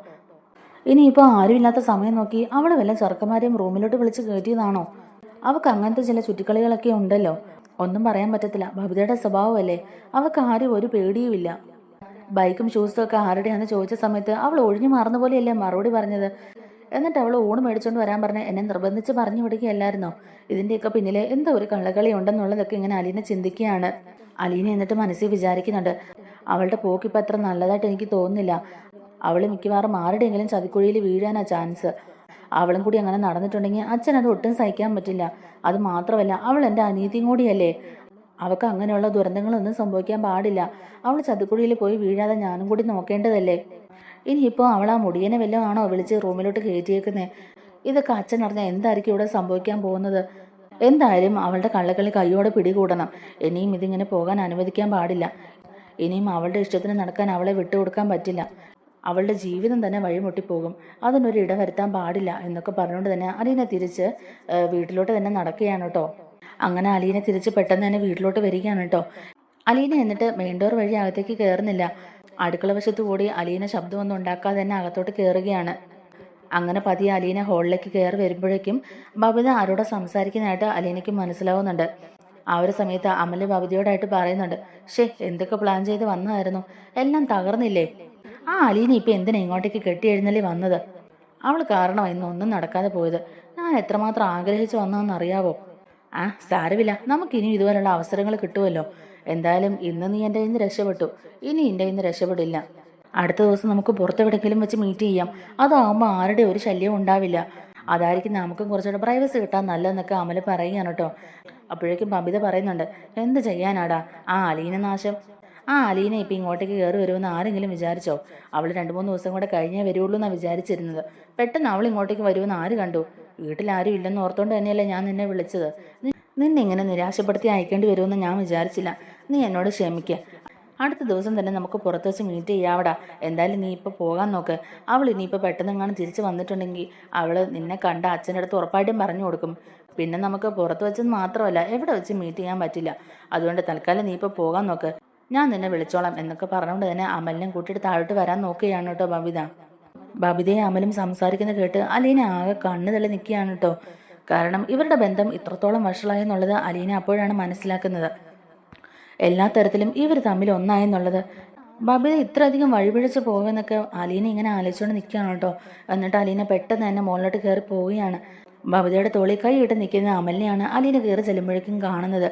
[SPEAKER 1] ഇനിയിപ്പോൾ ആരുമില്ലാത്ത സമയം നോക്കി അവൾ വല്ല ചെറുക്കന്മാരെയും റൂമിലോട്ട് വിളിച്ച് കയറ്റിയതാണോ, അവൾക്ക് അങ്ങനത്തെ ചില ചുറ്റിക്കളികളൊക്കെ ഉണ്ടല്ലോ, ഒന്നും പറയാൻ പറ്റത്തില്ല, ബബിതയുടെ സ്വഭാവമല്ലേ, അവൾക്ക് ആരും ഒരു പേടിയുമില്ല. ബൈക്കും ഷൂസും ഒക്കെ ആരുടെയാണെന്ന് ചോദിച്ച സമയത്ത് അവൾ ഒഴിഞ്ഞു മാറുന്ന പോലെയല്ലേ മറുപടി പറഞ്ഞത്, എന്നിട്ട് അവൾ ഊണ് മേടിച്ചോണ്ട് വരാൻ പറഞ്ഞ് എന്നെ നിർബന്ധിച്ച് പറഞ്ഞു വിടുകയല്ലായിരുന്നോ, ഇതിൻ്റെയൊക്കെ പിന്നിൽ എന്തോ ഒരു കള്ളകളി ഉണ്ടെന്നുള്ളതൊക്കെ ഇങ്ങനെ അലീന ചിന്തിക്കുകയാണ്. അലീന എന്നിട്ട് മനസ്സിൽ വിചാരിക്കുന്നുണ്ട്, അവളുടെ പോക്കിപ്പോൾ അത്ര നല്ലതായിട്ട് എനിക്ക് തോന്നുന്നില്ല, അവൾ മിക്കവാറും ആരുടെയെങ്കിലും ചതിക്കുഴിയിൽ വീഴാനാ ചാൻസ്, അവളും കൂടി അങ്ങനെ നടന്നിട്ടുണ്ടെങ്കിൽ അച്ഛൻ അത് ഒട്ടും സഹിക്കാൻ പറ്റില്ല, അത് മാത്രമല്ല അവൾ എൻ്റെ അനിയത്തിയും കൂടിയല്ലേ, അവൾക്ക് അങ്ങനെയുള്ള ദുരന്തങ്ങളൊന്നും സംഭവിക്കാൻ പാടില്ല, അവൾ ചതിക്കുഴിയിൽ പോയി വീഴാതെ ഞാനും കൂടി നോക്കേണ്ടതല്ലേ, ഇനിയിപ്പോൾ അവൾ ആ മുടിയനെ വല്ലതും ആണോ വിളിച്ച് റൂമിലോട്ട് കയറ്റിയേക്കുന്നത്, ഇതൊക്കെ അച്ഛൻ അറിഞ്ഞാൽ എന്തായിരിക്കും ഇവിടെ സംഭവിക്കാൻ പോകുന്നത്? എന്തായാലും അവളുടെ കള്ളക്കളി കൈയോടെ പിടികൂടണം. ഇനിയും ഇതിങ്ങനെ പോകാൻ അനുവദിക്കാൻ പാടില്ല. ഇനിയും അവളുടെ ഇഷ്ടത്തിന് നടക്കാൻ അവളെ വിട്ടുകൊടുക്കാൻ പറ്റില്ല. അവളുടെ ജീവിതം തന്നെ വഴിമുട്ടിപ്പോകും. അതിനൊരു ഇട വരുത്താൻ പാടില്ല എന്നൊക്കെ പറഞ്ഞുകൊണ്ട് തന്നെ അലീന തിരിച്ച് വീട്ടിലോട്ട് തന്നെ നടക്കുകയാണ് കേട്ടോ. അങ്ങനെ അലീന തിരിച്ച് പെട്ടെന്ന് തന്നെ വീട്ടിലോട്ട് വരികയാണ് കേട്ടോ. അലീന എന്നിട്ട് മെയിൻ ഡോർ വഴി അകത്തേക്ക് കയറുന്നില്ല. അടുക്കള വശത്ത് കൂടി അലീന ശബ്ദമൊന്നും ഉണ്ടാക്കാതെ തന്നെ അകത്തോട്ട് കയറുകയാണ്. അങ്ങനെ പതിയെ അലീന ഹോളിലേക്ക് കയറി വരുമ്പോഴേക്കും ബബിത ആരോടെ സംസാരിക്കുന്നതായിട്ട് അലീനയ്ക്ക് മനസ്സിലാവുന്നുണ്ട്. ആ ഒരു സമയത്ത് അമല് ബബിതയോടായിട്ട് പറയുന്നുണ്ട്, എന്തൊക്കെ പ്ലാൻ ചെയ്ത് വന്നതായിരുന്നു, എല്ലാം തകർന്നില്ലേ? ആ അലീന ഇപ്പൊ എന്തിനാ ഇങ്ങോട്ടേക്ക് കെട്ടി എഴുന്നള്ളി വന്നത്? അവൾ കാരണം ഇന്നൊന്നും നടക്കാതെ പോയത്. ഞാൻ എത്രമാത്രം ആഗ്രഹിച്ചു വന്നതെന്ന് അറിയാവോ? സാരമില്ല, നമുക്കിനി ഇതുപോലുള്ള അവസരങ്ങൾ കിട്ടുമല്ലോ. എന്തായാലും ഇന്ന് നീ എൻ്റെ ഇന്ന് രക്ഷപ്പെട്ടു, ഇനി എൻ്റെ ഇന്ന് രക്ഷപ്പെടില്ല. അടുത്ത ദിവസം നമുക്ക് പുറത്തെവിടെങ്കിലും വെച്ച് മീറ്റ് ചെയ്യാം. അതാവുമ്പോൾ ആരുടെ ഒരു ശല്യവും ഉണ്ടാവില്ല. അതായിരിക്കും നമുക്കും കുറച്ചുകൂടെ പ്രൈവസി കിട്ടാൻ നല്ലതെന്നൊക്കെ അമല് പറയുകയാണ് കേട്ടോ. അപ്പോഴേക്കും ബബിത പറയുന്നുണ്ട്, എന്ത് ചെയ്യാനാടാ ആ അലീന നാശം. ആ അലീന ഇപ്പം ഇങ്ങോട്ടേക്ക് കയറി വരുമെന്ന് ആരെങ്കിലും വിചാരിച്ചോ? അവൾ 2-3 ദിവസം കൂടെ കഴിഞ്ഞേ വരുള്ളൂ എന്നാണ് വിചാരിച്ചിരുന്നത്. പെട്ടെന്ന് അവൾ ഇങ്ങോട്ടേക്ക് വരുമെന്ന് ആര് കണ്ടു? വീട്ടിലാരും ഇല്ലെന്ന് ഓർത്തോണ്ട് തന്നെയല്ലേ ഞാൻ നിന്നെ വിളിച്ചത്. നിന്നെ ഇങ്ങനെ നിരാശപ്പെടുത്തി അയക്കേണ്ടി വരുമെന്ന് ഞാൻ വിചാരിച്ചില്ല. നീ എന്നോട് ക്ഷമിക്കുക. അടുത്ത ദിവസം തന്നെ നമുക്ക് പുറത്ത് വെച്ച് മീറ്റ് ചെയ്യാവടാ. എന്തായാലും നീ ഇപ്പോൾ പോകാൻ നോക്ക്. അവൾ ഇനിയിപ്പോൾ പെട്ടെന്നെങ്ങാനും തിരിച്ച് വന്നിട്ടുണ്ടെങ്കിൽ അവൾ നിന്നെ കണ്ട അച്ഛൻ്റെ അടുത്ത് ഉറപ്പായിട്ടും പറഞ്ഞു കൊടുക്കും. പിന്നെ നമുക്ക് പുറത്ത് വെച്ചെന്ന് മാത്രമല്ല എവിടെ വെച്ച് മീറ്റ് ചെയ്യാൻ പറ്റില്ല. അതുകൊണ്ട് തൽക്കാലം നീ ഇപ്പോൾ പോകാൻ നോക്ക്, ഞാൻ നിന്നെ വിളിച്ചോളാം എന്നൊക്കെ പറഞ്ഞുകൊണ്ട് തന്നെ അമലിനെ കൂട്ടിയിട്ട് താഴോട്ട് വരാൻ നോക്കുകയാണ് കേട്ടോ ബബിത. ബബിതയും അമലും സംസാരിക്കുന്നത് കേട്ട് അലീന ആകെ കണ്ണു തള്ളി നിൽക്കുകയാണ് കേട്ടോ. കാരണം ഇവരുടെ ബന്ധം ഇത്രത്തോളം വഷളായെന്നുള്ളത് അലീന അപ്പോഴാണ് മനസ്സിലാക്കുന്നത്. എല്ലാ തരത്തിലും ഇവർ തമ്മിൽ ഒന്നായെന്നുള്ളത്. ബബിത ഇത്രയധികം വഴിപിഴച്ച് പോകുമെന്നൊക്കെ അലീന ഇങ്ങനെ ആലോചിച്ചുകൊണ്ട് നിൽക്കുകയാണ് കേട്ടോ. എന്നിട്ട് അലീന പെട്ടെന്ന് തന്നെ മുകളിലോട്ട് കയറി പോവുകയാണ്. ബബിതയുടെ തോളിൽ കൈയിട്ട് നിൽക്കുന്ന അമലിനെയാണ് അലീന കയറി ചെല്ലുമ്പോഴേക്കും കാണുന്നത്.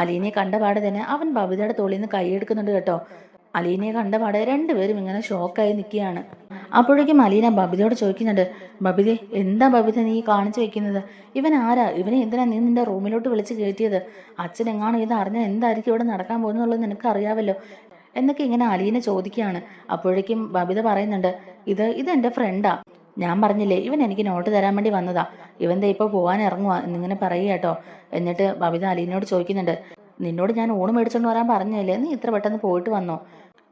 [SPEAKER 1] അലീനയെ കണ്ടപാടെ തന്നെ അവൻ ബബിതയുടെ തോളിൽ നിന്ന് കൈയെടുക്കുന്നുണ്ട് കേട്ടോ. അലീനയെ കണ്ടപാടെ രണ്ടുപേരും ഇങ്ങനെ ഷോക്കായി നിൽക്കുകയാണ്. അപ്പോഴേക്കും അലീന ബബിതയോട് ചോദിക്കുന്നുണ്ട്, ബബിതെ എന്താ ബബിത നീ കാണിച്ചു വെക്കുന്നത്? ഇവൻ ആരാ? ഇവനെ എന്തിനാ നീ നിന്റെ റൂമിലോട്ട് വിളിച്ച് കയറ്റിയത്? അച്ഛനെങ്ങാണോ ഇത് അറിഞ്ഞാൽ എന്തായിരിക്കും ഇവിടെ നടക്കാൻ പോകുന്നുള്ളത് നിനക്ക് അറിയാമല്ലോ എന്നൊക്കെ ഇങ്ങനെ അലീന ചോദിക്കുകയാണ്. അപ്പോഴേക്കും ബബിത പറയുന്നുണ്ട്, ഇത് എൻ്റെ ഫ്രണ്ടാ. ഞാൻ പറഞ്ഞില്ലേ ഇവൻ എനിക്ക് നോട്ട് തരാൻ വേണ്ടി വന്നതാ. ഇവൻ്റെ ഇപ്പോൾ പോകാൻ ഇറങ്ങുക എന്നിങ്ങനെ പറയുക കേട്ടോ. എന്നിട്ട് ബബിത അലീനയോട് ചോദിക്കുന്നുണ്ട്, നിന്നോട് ഞാൻ ഊണ് മേടിച്ചോണ്ട് വരാൻ പറഞ്ഞില്ലേ, നീ ഇത്ര പെട്ടെന്ന് പോയിട്ട് വന്നോ?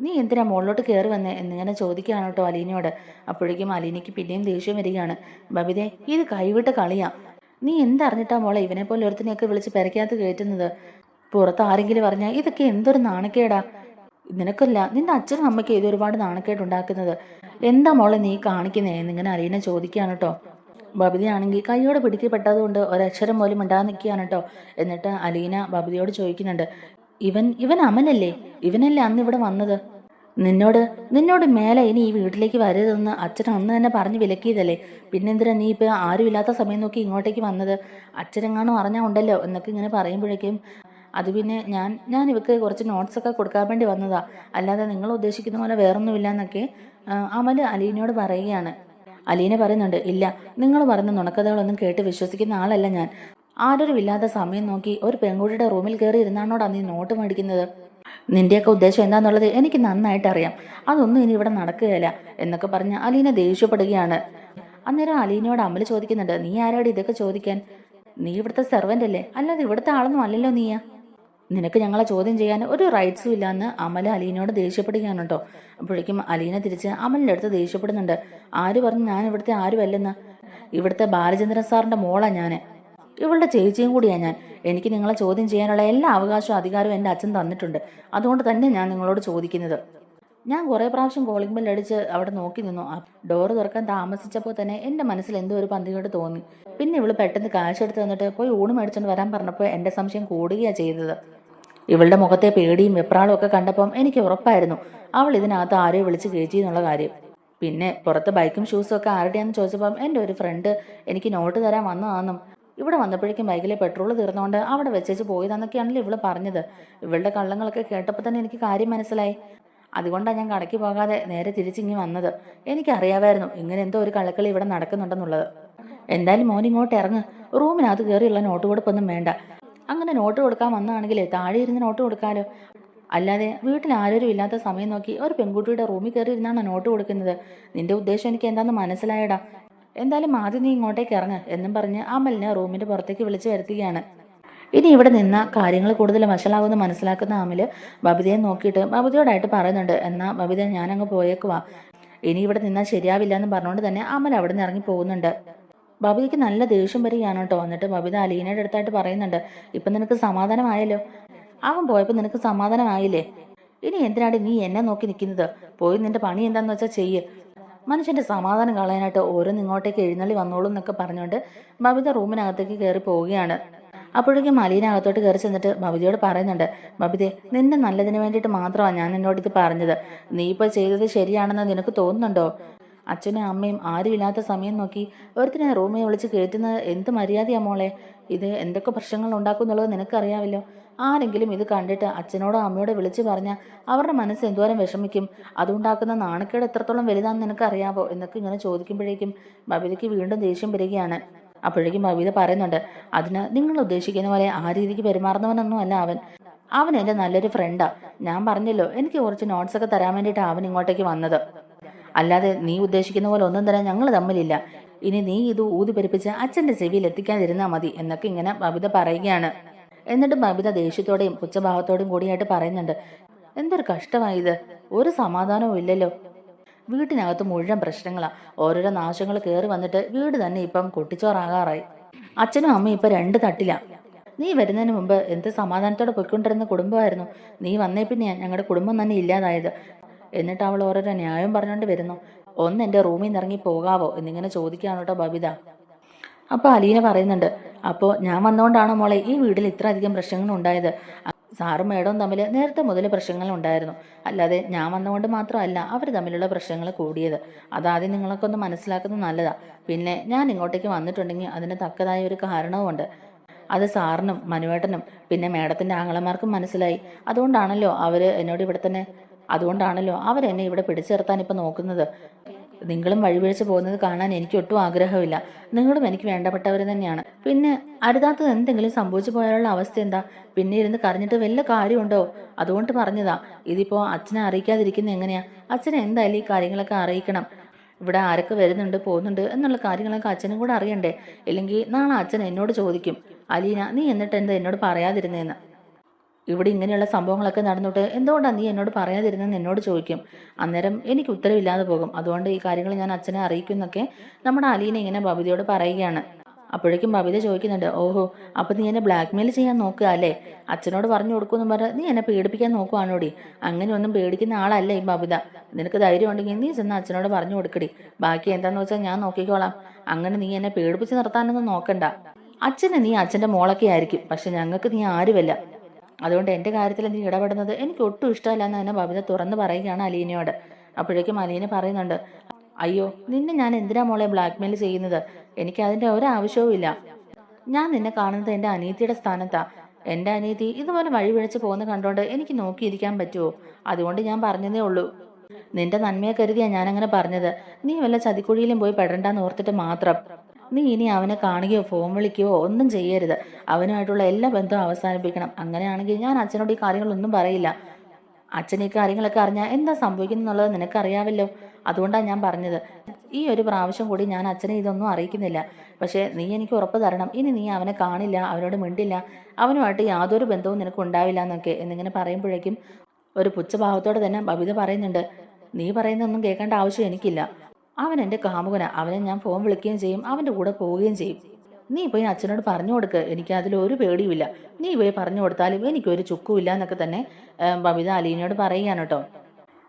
[SPEAKER 1] നീ എന്തിനാ മുകളിലോട്ട് കയറി വന്നേ എന്നിങ്ങനെ ചോദിക്കുകയാണ് കേട്ടോ അലീനയോട്. അപ്പോഴേക്കും അലീനയ്ക്ക് പിന്നെയും ദേഷ്യം വരികയാണ്. ബബിതേ ഇത് കൈവിട്ട് കളിയാ. നീ എന്തറിഞ്ഞിട്ടാ മോളെ ഇവനെ പോലെ ഒരുത്തിനെയൊക്കെ വിളിച്ച് പെരക്കകത്ത് കയറ്റുന്നത്? പുറത്ത് ആരെങ്കിലും പറഞ്ഞാൽ ഇതൊക്കെ എന്തൊരു നാണക്കേടാ. നിനക്കല്ല നിന്റെ അച്ഛനും അമ്മയ്ക്ക് ഇത് ഒരുപാട് നാണക്കേടുണ്ടാക്കുന്നത്. എന്താ മോളെ നീ കാണിക്കുന്നേ എന്നിങ്ങനെ അലീന ചോദിക്കുകയാണ് കേട്ടോ. ബബിതയാണെങ്കിൽ കൈയോടെ പിടിക്കപ്പെട്ടതുകൊണ്ട് ഒരക്ഷരം പോലും ഇണ്ടാതെ നിൽക്കുകയാണ് കേട്ടോ. എന്നിട്ട് അലീന ബബിതയോട് ചോദിക്കുന്നുണ്ട്, ഇവൻ അമലല്ലേ? ഇവനല്ലേ അന്ന് ഇവിടെ വന്നത്? നിന്നോട് മേലെ ഇനി ഈ വീട്ടിലേക്ക് വരരുതെന്ന് അച്ഛൻ അന്ന് തന്നെ പറഞ്ഞ് വിലക്കിയതല്ലേ? പിന്നെന്തിനാ നീ ഇപ്പം ആരുമില്ലാത്ത സമയം നോക്കി ഇങ്ങോട്ടേക്ക് വന്നത്? അച്ഛനെങ്ങാണോ അറിഞ്ഞാൽ ഉണ്ടല്ലോ എന്നൊക്കെ ഇങ്ങനെ പറയുമ്പോഴേക്കും, അത് പിന്നെ ഞാൻ ഇവക്ക് കുറച്ച് നോട്ട്സൊക്കെ കൊടുക്കാൻ വേണ്ടി വന്നതാ, അല്ലാതെ നിങ്ങൾ ഉദ്ദേശിക്കുന്ന പോലെ വേറൊന്നുമില്ല എന്നൊക്കെ അമൽ അലീനയോട് പറയുകയാണ്. അലീന പറയുന്നുണ്ട്, ഇല്ല, നിങ്ങൾ പറയുന്ന നുണക്കഥകളൊന്നും കേട്ട് വിശ്വസിക്കുന്ന ആളല്ല ഞാൻ. ആരൊരുമില്ലാത്ത സമയം നോക്കി ഒരു പെൺകുട്ടിയുടെ റൂമിൽ കയറി ഇരുന്നാണോടാ നീ നോട്ട് മേടിക്കുന്നത്? നിന്റെയൊക്കെ ഉദ്ദേശം എന്താന്നുള്ളത് എനിക്ക് നന്നായിട്ട് അറിയാം. അതൊന്നും ഇനി ഇവിടെ നടക്കുകയില്ല എന്നൊക്കെ പറഞ്ഞ് അലീന ദേഷ്യപ്പെടുകയാണ്. അന്നേരം അലീനയോട് അമൽ ചോദിക്കുന്നുണ്ട്, നീ ആരാടി ഇതൊക്കെ ചോദിക്കാൻ? നീ ഇവിടുത്തെ സെർവൻ്റ് അല്ലേ, അല്ലാതെ ഇവിടുത്തെ ആളൊന്നും അല്ലല്ലോ നീയാ. നിനക്ക് ഞങ്ങളെ ചോദ്യം ചെയ്യാൻ ഒരു റൈറ്റ്സും ഇല്ലാന്ന് അമൽ അലീനയോട് ദേഷ്യപ്പെടുകയാണ് കേട്ടോ. അപ്പോഴേക്കും അലീന തിരിച്ച് അമലിൻ്റെ അടുത്ത് ദേഷ്യപ്പെടുന്നുണ്ട്, ആര് പറഞ്ഞു ഞാൻ ഇവിടുത്തെ ആരുമല്ലെന്ന്? ഇവിടുത്തെ ബാലചന്ദ്രൻ സാറിൻ്റെ മോളാ ഞാൻ, ഇവളുടെ ചേച്ചിയും കൂടിയാണ് ഞാൻ. എനിക്ക് നിങ്ങളെ ചോദ്യം ചെയ്യാനുള്ള എല്ലാ അവകാശവും അധികാരവും എൻ്റെ അച്ഛൻ തന്നിട്ടുണ്ട്. അതുകൊണ്ട് തന്നെ ഞാൻ നിങ്ങളോട് ചോദിക്കുന്നത്. ഞാൻ കുറേ പ്രാവശ്യം കോളിംഗ് ബെൽ അടിച്ച് അവിടെ നോക്കി നിന്നു. ഡോറ് തുറക്കാൻ താമസിച്ചപ്പോൾ തന്നെ എൻ്റെ മനസ്സിൽ എന്തോ ഒരു പന്തികേട് തോന്നി. പിന്നെ ഇവള് പെട്ടെന്ന് കാശ് എടുത്ത് തന്നിട്ട് പോയി ഊണ് മേടിച്ചോണ്ട് വരാൻ പറഞ്ഞപ്പോൾ എൻ്റെ സംശയം കൂടുകയാണ് ചെയ്തത്. ഇവളുടെ മുഖത്തെ പേടിയും വെപ്രാളും ഒക്കെ കണ്ടപ്പം എനിക്ക് ഉറപ്പായിരുന്നു അവൾ ഇതിനകത്ത് ആരെയോ വിളിച്ച് കയറ്റി എന്നുള്ള കാര്യം. പിന്നെ പുറത്ത് ബൈക്കും ഷൂസും ഒക്കെ ആരുടെയാണെന്ന് ചോദിച്ചപ്പം എൻ്റെ ഒരു ഫ്രണ്ട് എനിക്ക് നോട്ട് തരാൻ വന്നതാണെന്നും ഇവിടെ വന്നപ്പോഴേക്കും ബൈക്കിലെ പെട്രോൾ തീർന്നുകൊണ്ട് അവിടെ വെച്ചേച്ച് പോയതാന്നൊക്കെയാണല്ലോ ഇവള് പറഞ്ഞത്. ഇവളുടെ കള്ളങ്ങളൊക്കെ കേട്ടപ്പോൾ തന്നെ എനിക്ക് കാര്യം മനസ്സിലായി. അതുകൊണ്ടാണ് ഞാൻ കടയ്ക്ക് പോകാതെ നേരെ തിരിച്ചിങ്ങി വന്നത്. എനിക്കറിയാമായിരുന്നു ഇങ്ങനെ എന്തോ ഒരു കള്ളക്കളി ഇവിടെ നടക്കുന്നുണ്ടെന്നുള്ളത്. എന്തായാലും മോൻ ഇങ്ങോട്ട് ഇറങ്ങ്, റൂമിനകത്ത് കയറിയുള്ള നോട്ട് കൊടുപ്പൊന്നും വേണ്ട. അങ്ങനെ നോട്ട് കൊടുക്കാൻ വന്നതാണെങ്കിലേ താഴെ ഇരുന്ന് നോട്ട് കൊടുക്കാലോ, അല്ലാതെ വീട്ടിൽ ആരോരും ഇല്ലാത്ത സമയം നോക്കി ഒരു പെൺകുട്ടിയുടെ റൂമിൽ കയറി ഇരുന്നാണ് നോട്ട് കൊടുക്കുന്നത്. നിന്റെ ഉദ്ദേശം എനിക്ക് എന്താണെന്ന് മനസ്സിലായടാ. എന്തായാലും ആദ്യം നീ ഇങ്ങോട്ടേക്ക് ഇറങ്ങ് എന്നും പറഞ്ഞ് അമലിനെ റൂമിന്റെ പുറത്തേക്ക് വിളിച്ചു വരുത്തുകയാണ്. ഇനി ഇവിടെ നിന്ന കാര്യങ്ങൾ കൂടുതൽ വഷളാകുമെന്ന് മനസ്സിലാക്കുന്ന അമല് ബബിതയെ നോക്കിയിട്ട് ബബിതയോടായിട്ട് പറയുന്നുണ്ട്, എന്നാ ബബിത ഞാനങ്ങ് പോയേക്കുവാ, ഇനി ഇവിടെ നിന്നാൽ ശരിയാവില്ല എന്ന് പറഞ്ഞുകൊണ്ട് തന്നെ അമൽ അവിടെ നിന്ന് ഇറങ്ങി പോകുന്നുണ്ട്. ബബിതയ്ക്ക് നല്ല ദേഷ്യം വരികയാണ് കേട്ടോ. എന്നിട്ട് ബബിത അലീനയുടെ അടുത്തായിട്ട് പറയുന്നുണ്ട്, ഇപ്പം നിനക്ക് സമാധാനമായല്ലോ, അവൻ പോയപ്പോൾ നിനക്ക് സമാധാനമായില്ലേ, ഇനി എന്തിനാണ് നീ എന്നെ നോക്കി നിൽക്കുന്നത്, പോയി നിന്റെ പണി എന്താന്ന് വെച്ചാൽ ചെയ്യ്, മനുഷ്യന്റെ സമാധാനം കളയാനായിട്ട് ഓരോന്ന് ഇങ്ങോട്ടേക്ക് എഴുന്നള്ളി വന്നോളൂ എന്നൊക്കെ പറഞ്ഞുകൊണ്ട് ബബിത റൂമിനകത്തേക്ക് കയറി പോവുകയാണ്. അപ്പോഴേക്കും അലീന അകത്തോട്ട് കയറി ചെന്നിട്ട് ബബിതയോട് പറയുന്നുണ്ട്, ബബിതേ നിന്റെ നല്ലതിന് വേണ്ടിയിട്ട് മാത്രമാണ് ഞാൻ നിന്നോട് ഇത് പറഞ്ഞത്, നീ ഇപ്പോൾ ചെയ്തത് ശരിയാണെന്ന് നിനക്ക് തോന്നുന്നുണ്ടോ? അച്ഛനും അമ്മയും ആരും ഇല്ലാത്ത സമയം നോക്കി ഒരുത്തിനെ റൂമിൽ വിളിച്ച് കയറ്റുന്നത് എന്ത് മര്യാദയാ മോളെ, ഇത് എന്തൊക്കെ പ്രശ്നങ്ങൾ ഉണ്ടാക്കും എന്നുള്ളത് നിനക്കറിയാമല്ലോ. ആരെങ്കിലും ഇത് കണ്ടിട്ട് അച്ഛനോടോ അമ്മയോടോ വിളിച്ച് പറഞ്ഞാൽ അവരുടെ മനസ്സ് എന്തോരം വിഷമിക്കും, അതുണ്ടാക്കുന്ന നാണക്കേട് എത്രത്തോളം വലുതാണെന്ന് നിനക്കറിയാവോ എന്നൊക്കെ ഇങ്ങനെ ചോദിക്കുമ്പോഴേക്കും ബബിതയ്ക്ക് വീണ്ടും ദേഷ്യം വരികയാണ്. അപ്പോഴേക്കും ബബിത പറയുന്നുണ്ട്, അതിന് നിങ്ങൾ ഉദ്ദേശിക്കുന്ന പോലെ ആ രീതിക്ക് പെരുമാറുന്നവനൊന്നും അല്ല അവൻ, അവൻ എൻ്റെ നല്ലൊരു ഫ്രണ്ടാ, ഞാൻ പറഞ്ഞല്ലോ എനിക്ക് കുറച്ച് നോട്ട്സൊക്കെ തരാൻ വേണ്ടിയിട്ടാണ് അവൻ ഇങ്ങോട്ടേക്ക് വന്നത്, അല്ലാതെ നീ ഉദ്ദേശിക്കുന്ന പോലെ ഒന്നും തരാൻ ഞങ്ങൾ തമ്മിലില്ല, ഇനി നീ ഇത് ഊതി പെരുപ്പിച്ച് അച്ഛൻ്റെ ചെവിയിൽ എത്തിക്കാതിരുന്നാൽ മതി എന്നൊക്കെ ഇങ്ങനെ ബബിത പറയുകയാണ്. എന്നിട്ട് ബബിത ദേഷ്യത്തോടെയും പുച്ഛഭാവത്തോടെയും കൂടിയായിട്ട് പറയുന്നുണ്ട്, എന്തൊരു കഷ്ടമായത്, ഒരു സമാധാനവും ഇല്ലല്ലോ, വീട്ടിനകത്ത് മുഴുവൻ പ്രശ്നങ്ങളാ, ഓരോരോ നാശങ്ങൾ കയറി വന്നിട്ട് വീട് തന്നെ ഇപ്പം കൊട്ടിച്ചോറാകാറായി, അച്ഛനും അമ്മയും ഇപ്പം രണ്ട് തട്ടില, നീ വരുന്നതിന് മുമ്പ് എന്ത് സമാധാനത്തോടെ പൊയ്ക്കൊണ്ടിരുന്ന കുടുംബമായിരുന്നു, നീ വന്നേ പിന്നെയാണ് ഞങ്ങളുടെ കുടുംബം തന്നെ ഇല്ലാതായത്, എന്നിട്ട് അവൾ ഓരോരോ ന്യായം പറഞ്ഞുകൊണ്ട് വരുന്നു, ഒന്ന് എൻ്റെ റൂമിൽ നിന്ന് ഇറങ്ങി പോകാവോ എന്നിങ്ങനെ ചോദിക്കുകയാണ് കേട്ടോ ബബിത. അപ്പോൾ അലീന പറയുന്നുണ്ട്, അപ്പോൾ ഞാൻ വന്നുകൊണ്ടാണോ മോളെ ഈ വീട്ടിൽ ഇത്ര അധികം പ്രശ്നങ്ങൾ ഉണ്ടായത്, സാറും മേഡവും തമ്മിൽ നേരത്തെ മുതൽ പ്രശ്നങ്ങൾ ഉണ്ടായിരുന്നു, അല്ലാതെ ഞാൻ വന്നുകൊണ്ട് മാത്രമല്ല അവർ തമ്മിലുള്ള പ്രശ്നങ്ങൾ കൂടിയത്, അതാദ്യം നിങ്ങളൊക്കെ ഒന്ന് മനസ്സിലാക്കുന്നത് നല്ലതാ, പിന്നെ ഞാൻ ഇങ്ങോട്ടേക്ക് വന്നിട്ടുണ്ടെങ്കിൽ അതിന് തക്കതായ ഒരു കാരണവുമുണ്ട്, അത് സാറിനും മനുവേട്ടനും പിന്നെ മേഡത്തിൻ്റെ ആങ്ങളമാർക്കും മനസ്സിലായി, അതുകൊണ്ടാണല്ലോ അവരെന്നെ ഇവിടെ പിടിച്ചിർത്താൻ ഇപ്പം നോക്കുന്നത്, നിങ്ങളും വഴിവീഴ്ച പോകുന്നത് കാണാൻ എനിക്ക് ഒട്ടും ആഗ്രഹമില്ല, നിങ്ങളും എനിക്ക് വേണ്ടപ്പെട്ടവർ തന്നെയാണ്, പിന്നെ അരുതാത്തത് എന്തെങ്കിലും സംഭവിച്ചു പോയാലുള്ള അവസ്ഥ എന്താ, പിന്നെ ഇരുന്ന് കരഞ്ഞിട്ട് വല്ല കാര്യമുണ്ടോ, അതുകൊണ്ട് പറഞ്ഞതാ, ഇതിപ്പോൾ അച്ഛനെ അറിയിക്കാതിരിക്കുന്നത് എങ്ങനെയാ, അച്ഛനെ എന്തായാലും ഈ കാര്യങ്ങളൊക്കെ അറിയിക്കണം, ഇവിടെ ആരൊക്കെ വരുന്നുണ്ട് പോകുന്നുണ്ട് എന്നുള്ള കാര്യങ്ങളൊക്കെ അച്ഛനും കൂടെ അറിയണ്ടേ, ഇല്ലെങ്കിൽ നാളെ അച്ഛൻ എന്നോട് ചോദിക്കും, അലീന നീ എന്നിട്ട് എന്താ എന്നോട് പറയാതിരുന്നേന്ന്, ഇവിടെ ഇങ്ങനെയുള്ള സംഭവങ്ങളൊക്കെ നടന്നിട്ട് എന്തുകൊണ്ടാണ് നീ എന്നോട് പറയാതിരുന്നെന്ന് എന്നോട് ചോദിക്കും, അന്നേരം എനിക്ക് ഉത്തരവില്ലാതെ പോകും, അതുകൊണ്ട് ഈ കാര്യങ്ങൾ ഞാൻ അച്ഛനെ അറിയിക്കുന്നൊക്കെ നമ്മുടെ അലീന ഇങ്ങനെ ബബിതയോട് പറയുകയാണ്. അപ്പോഴേക്കും ബബിത ചോദിക്കുന്നുണ്ട്, ഓഹോ അപ്പം നീ എന്നെ ബ്ലാക്ക്മെയിൽ ചെയ്യാൻ നോക്കുക അല്ലേ, അച്ഛനോട് പറഞ്ഞു കൊടുക്കുമെന്ന് പറഞ്ഞ് നീ എന്നെ പേടിപ്പിക്കാൻ നോക്കുവാണോടി, അങ്ങനെയൊന്നും പേടിക്കുന്ന ആളല്ല ഈ ബബിത, നിനക്ക് ധൈര്യം ഉണ്ടെങ്കിൽ നീ ചെന്ന് അച്ഛനോട് പറഞ്ഞു കൊടുക്കടി, ബാക്കി എന്താണെന്ന് വെച്ചാൽ ഞാൻ നോക്കിക്കോളാം, അങ്ങനെ നീ എന്നെ പേടിപ്പിച്ച് നിർത്താനൊന്നും നോക്കണ്ട, അച്ഛന് നീ അച്ഛൻ്റെ മോളൊക്കെ ആയിരിക്കും, പക്ഷെ ഞങ്ങൾക്ക് നീ ആരുമല്ല, അതുകൊണ്ട് എൻ്റെ കാര്യത്തിൽ നീ ഇടപെടുന്നത് എനിക്ക് ഒട്ടും ഇഷ്ടമല്ല എന്ന് തന്നെ ബബിത തുറന്ന് പറയുകയാണ് അലീനയോട്. അപ്പോഴേക്കും അലീന പറയുന്നുണ്ട്, അയ്യോ നിന്നെ ഞാൻ എന്തിനാ മോളെ ബ്ലാക്ക്മെയിൽ ചെയ്യുന്നത്, എനിക്ക് അതിൻ്റെ ഒരാവശ്യവും ഇല്ല, ഞാൻ നിന്നെ കാണുന്നത് എൻ്റെ അനിയത്തിയുടെ സ്ഥാനത്താ, എൻ്റെ അനിയത്തി ഇതുപോലെ വഴിപിഴച്ച് പോകുന്ന കണ്ടോണ്ട് എനിക്ക് നോക്കിയിരിക്കാൻ പറ്റുമോ, അതുകൊണ്ട് ഞാൻ പറഞ്ഞതേ ഉള്ളൂ, നിന്റെ നന്മയെ കരുതിയാ ഞാനങ്ങനെ പറഞ്ഞത്, നീ വല്ല ചതിക്കുഴിയിലും പോയി പെടണ്ടെന്ന് ഓർത്തിട്ട് മാത്രം, നീ ഇനി അവനെ കാണുകയോ ഫോൺ വിളിക്കുകയോ ഒന്നും ചെയ്യരുത്, അവനുമായിട്ടുള്ള എല്ലാ ബന്ധവും അവസാനിപ്പിക്കണം, അങ്ങനെയാണെങ്കിൽ ഞാൻ അച്ഛനോട് ഈ കാര്യങ്ങളൊന്നും പറയില്ല, അച്ഛൻ ഈ കാര്യങ്ങളൊക്കെ അറിഞ്ഞാൽ എന്താ സംഭവിക്കുന്നുള്ളത് നിനക്കറിയാമല്ലോ, അതുകൊണ്ടാണ് ഞാൻ പറഞ്ഞത്, ഈ ഒരു പ്രാവശ്യം കൂടി ഞാൻ അച്ഛനെ ഇതൊന്നും അറിയിക്കുന്നില്ല, പക്ഷേ നീ എനിക്ക് ഉറപ്പ് തരണം, ഇനി നീ അവനെ കാണില്ല, അവനോട് മിണ്ടില്ല, അവനുമായിട്ട് യാതൊരു ബന്ധവും നിനക്ക് ഉണ്ടാവില്ല എന്നൊക്കെ എന്നിങ്ങനെ പറയുമ്പോഴേക്കും ഒരു പുച്ഛഭാവത്തോടെ തന്നെ ബബിത പറയുന്നുണ്ട്, നീ പറയുന്നൊന്നും കേൾക്കേണ്ട ആവശ്യം എനിക്കില്ല, അവൻ എൻ്റെ കാമുകന, അവനെ ഞാൻ ഫോൺ വിളിക്കുകയും ചെയ്യും, അവൻ്റെ കൂടെ പോവുകയും ചെയ്യും, നീ പോയി അച്ഛനോട് പറഞ്ഞു കൊടുക്ക്, എനിക്ക് അതിലൊരു പേടിയുമില്ല, നീ പോയി പറഞ്ഞു കൊടുത്താലും എനിക്കൊരു ചുക്കുമില്ല എന്നൊക്കെ തന്നെ ബബിത അലീനയോട് പറയുകയാണ് കേട്ടോ.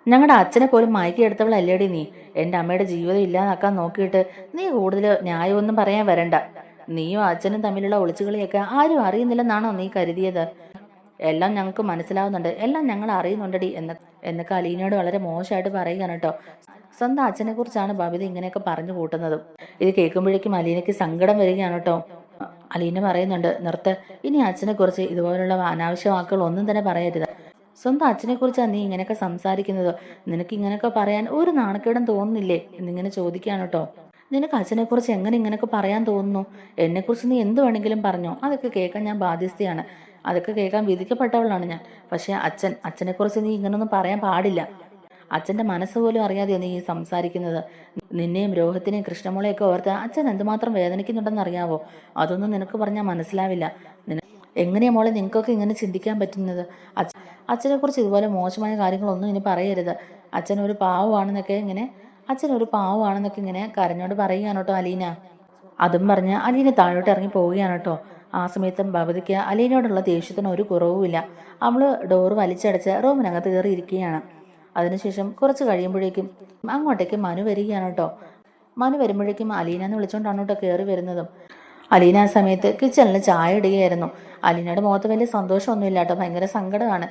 [SPEAKER 1] ഞങ്ങളുടെ അച്ഛനെ പോലും മയക്കിയെടുത്തവളല്ലേടി നീ, എൻ്റെ അമ്മയുടെ ജീവിതം ഇല്ലാതാക്കാൻ നോക്കിയിട്ട് നീ കൂടുതൽ ന്യായമൊന്നും പറയാൻ വരണ്ട, നീയും അച്ഛനും തമ്മിലുള്ള ഒളിച്ചുകളിയൊക്കെ ആരും അറിയുന്നില്ലെന്നാണോ നീ കരുതിയത്, എല്ലാം ഞങ്ങൾക്ക് മനസ്സിലാവുന്നുണ്ട്, എല്ലാം ഞങ്ങൾ അറിയുന്നുണ്ടടി എന്നൊക്കെ അലീനയോട് വളരെ മോശമായിട്ട് പറയുകയാണ് കേട്ടോ. സ്വന്തം അച്ഛനെ കുറിച്ചാണ് ബബിത ഇങ്ങനെയൊക്കെ പറഞ്ഞു കൂട്ടുന്നതും. ഇത് കേൾക്കുമ്പോഴേക്കും അലീനയ്ക്ക് സങ്കടം വരികയാണ് കേട്ടോ. അലീന പറയുന്നുണ്ട്, നിർത്ത്, ഇനി അച്ഛനെ കുറിച്ച് ഇതുപോലുള്ള അനാവശ്യ വാക്കുകൾ ഒന്നും തന്നെ പറയരുത്, സ്വന്തം അച്ഛനെ കുറിച്ചാണ് നീ ഇങ്ങനെയൊക്കെ സംസാരിക്കുന്നത്, നിനക്ക് ഇങ്ങനെയൊക്കെ പറയാൻ ഒരു നാണക്കേടും തോന്നുന്നില്ലേ എന്നിങ്ങനെ ചോദിക്കുകയാണ് കേട്ടോ. നിനക്ക് അച്ഛനെ കുറിച്ച് എങ്ങനെ ഇങ്ങനെയൊക്കെ പറയാൻ തോന്നുന്നു, എന്നെക്കുറിച്ച് നീ എന്ത് വേണമെങ്കിലും പറഞ്ഞോ, അതൊക്കെ കേൾക്കാൻ ഞാൻ ബാധ്യസ്ഥയാണ്, അതൊക്കെ കേൾക്കാൻ വിധിക്കപ്പെട്ടവളാണ് ഞാൻ, പക്ഷെ അച്ഛനെക്കുറിച്ച് നീ ഇങ്ങനൊന്നും പറയാൻ പാടില്ല, അച്ഛൻ്റെ മനസ്സ് പോലും അറിയാതെ നീ സംസാരിക്കുന്നത്. നിന്നെയും രോഹത്തിനെയും കൃഷ്ണമോളെയൊക്കെ ഓർത്ത് അച്ഛൻ എന്തുമാത്രം വേദനിക്കുന്നുണ്ടെന്ന് അറിയാവോ? അതൊന്നും നിനക്ക് പറഞ്ഞാൽ മനസ്സിലാവില്ല. എങ്ങനെയാ മോളെ നിങ്ങൾക്കൊക്കെ ഇങ്ങനെ ചിന്തിക്കാൻ പറ്റുന്നത്? അച്ഛനെക്കുറിച്ച് ഇതുപോലെ മോശമായ കാര്യങ്ങളൊന്നും ഇനി പറയരുത്. അച്ഛനൊരു പാവമാണെന്നൊക്കെ ഇങ്ങനെ കരഞ്ഞോട് പറയുകയാണ് കേട്ടോ അലീന. അതും പറഞ്ഞ് അലീന താഴോട്ട് ഇറങ്ങി പോവുകയാണ് കേട്ടോ. ആ സമയത്തും ഭവതിക്ക് അലീനയോടുള്ള ദേഷ്യത്തിന് ഒരു കുറവുമില്ല. അവള് ഡോറ് വലിച്ചടച്ച് റൂമിനകത്ത് കയറി ഇരിക്കുകയാണ്. അതിനുശേഷം കുറച്ച് കഴിയുമ്പോഴേക്കും അങ്ങോട്ടേക്ക് മനു വരികയാണ് കേട്ടോ. മനു വരുമ്പോഴേക്കും അലീന എന്ന് വിളിച്ചുകൊണ്ടാണ് കേട്ടോ കയറി വരുന്നതും. അലീന ആ സമയത്ത് കിച്ചണിൽ ചായ ഇടുകയായിരുന്നു. അലീനയുടെ മുഖത്ത് വലിയ സന്തോഷമൊന്നുമില്ല കേട്ടോ, ഭയങ്കര സങ്കടമാണ്.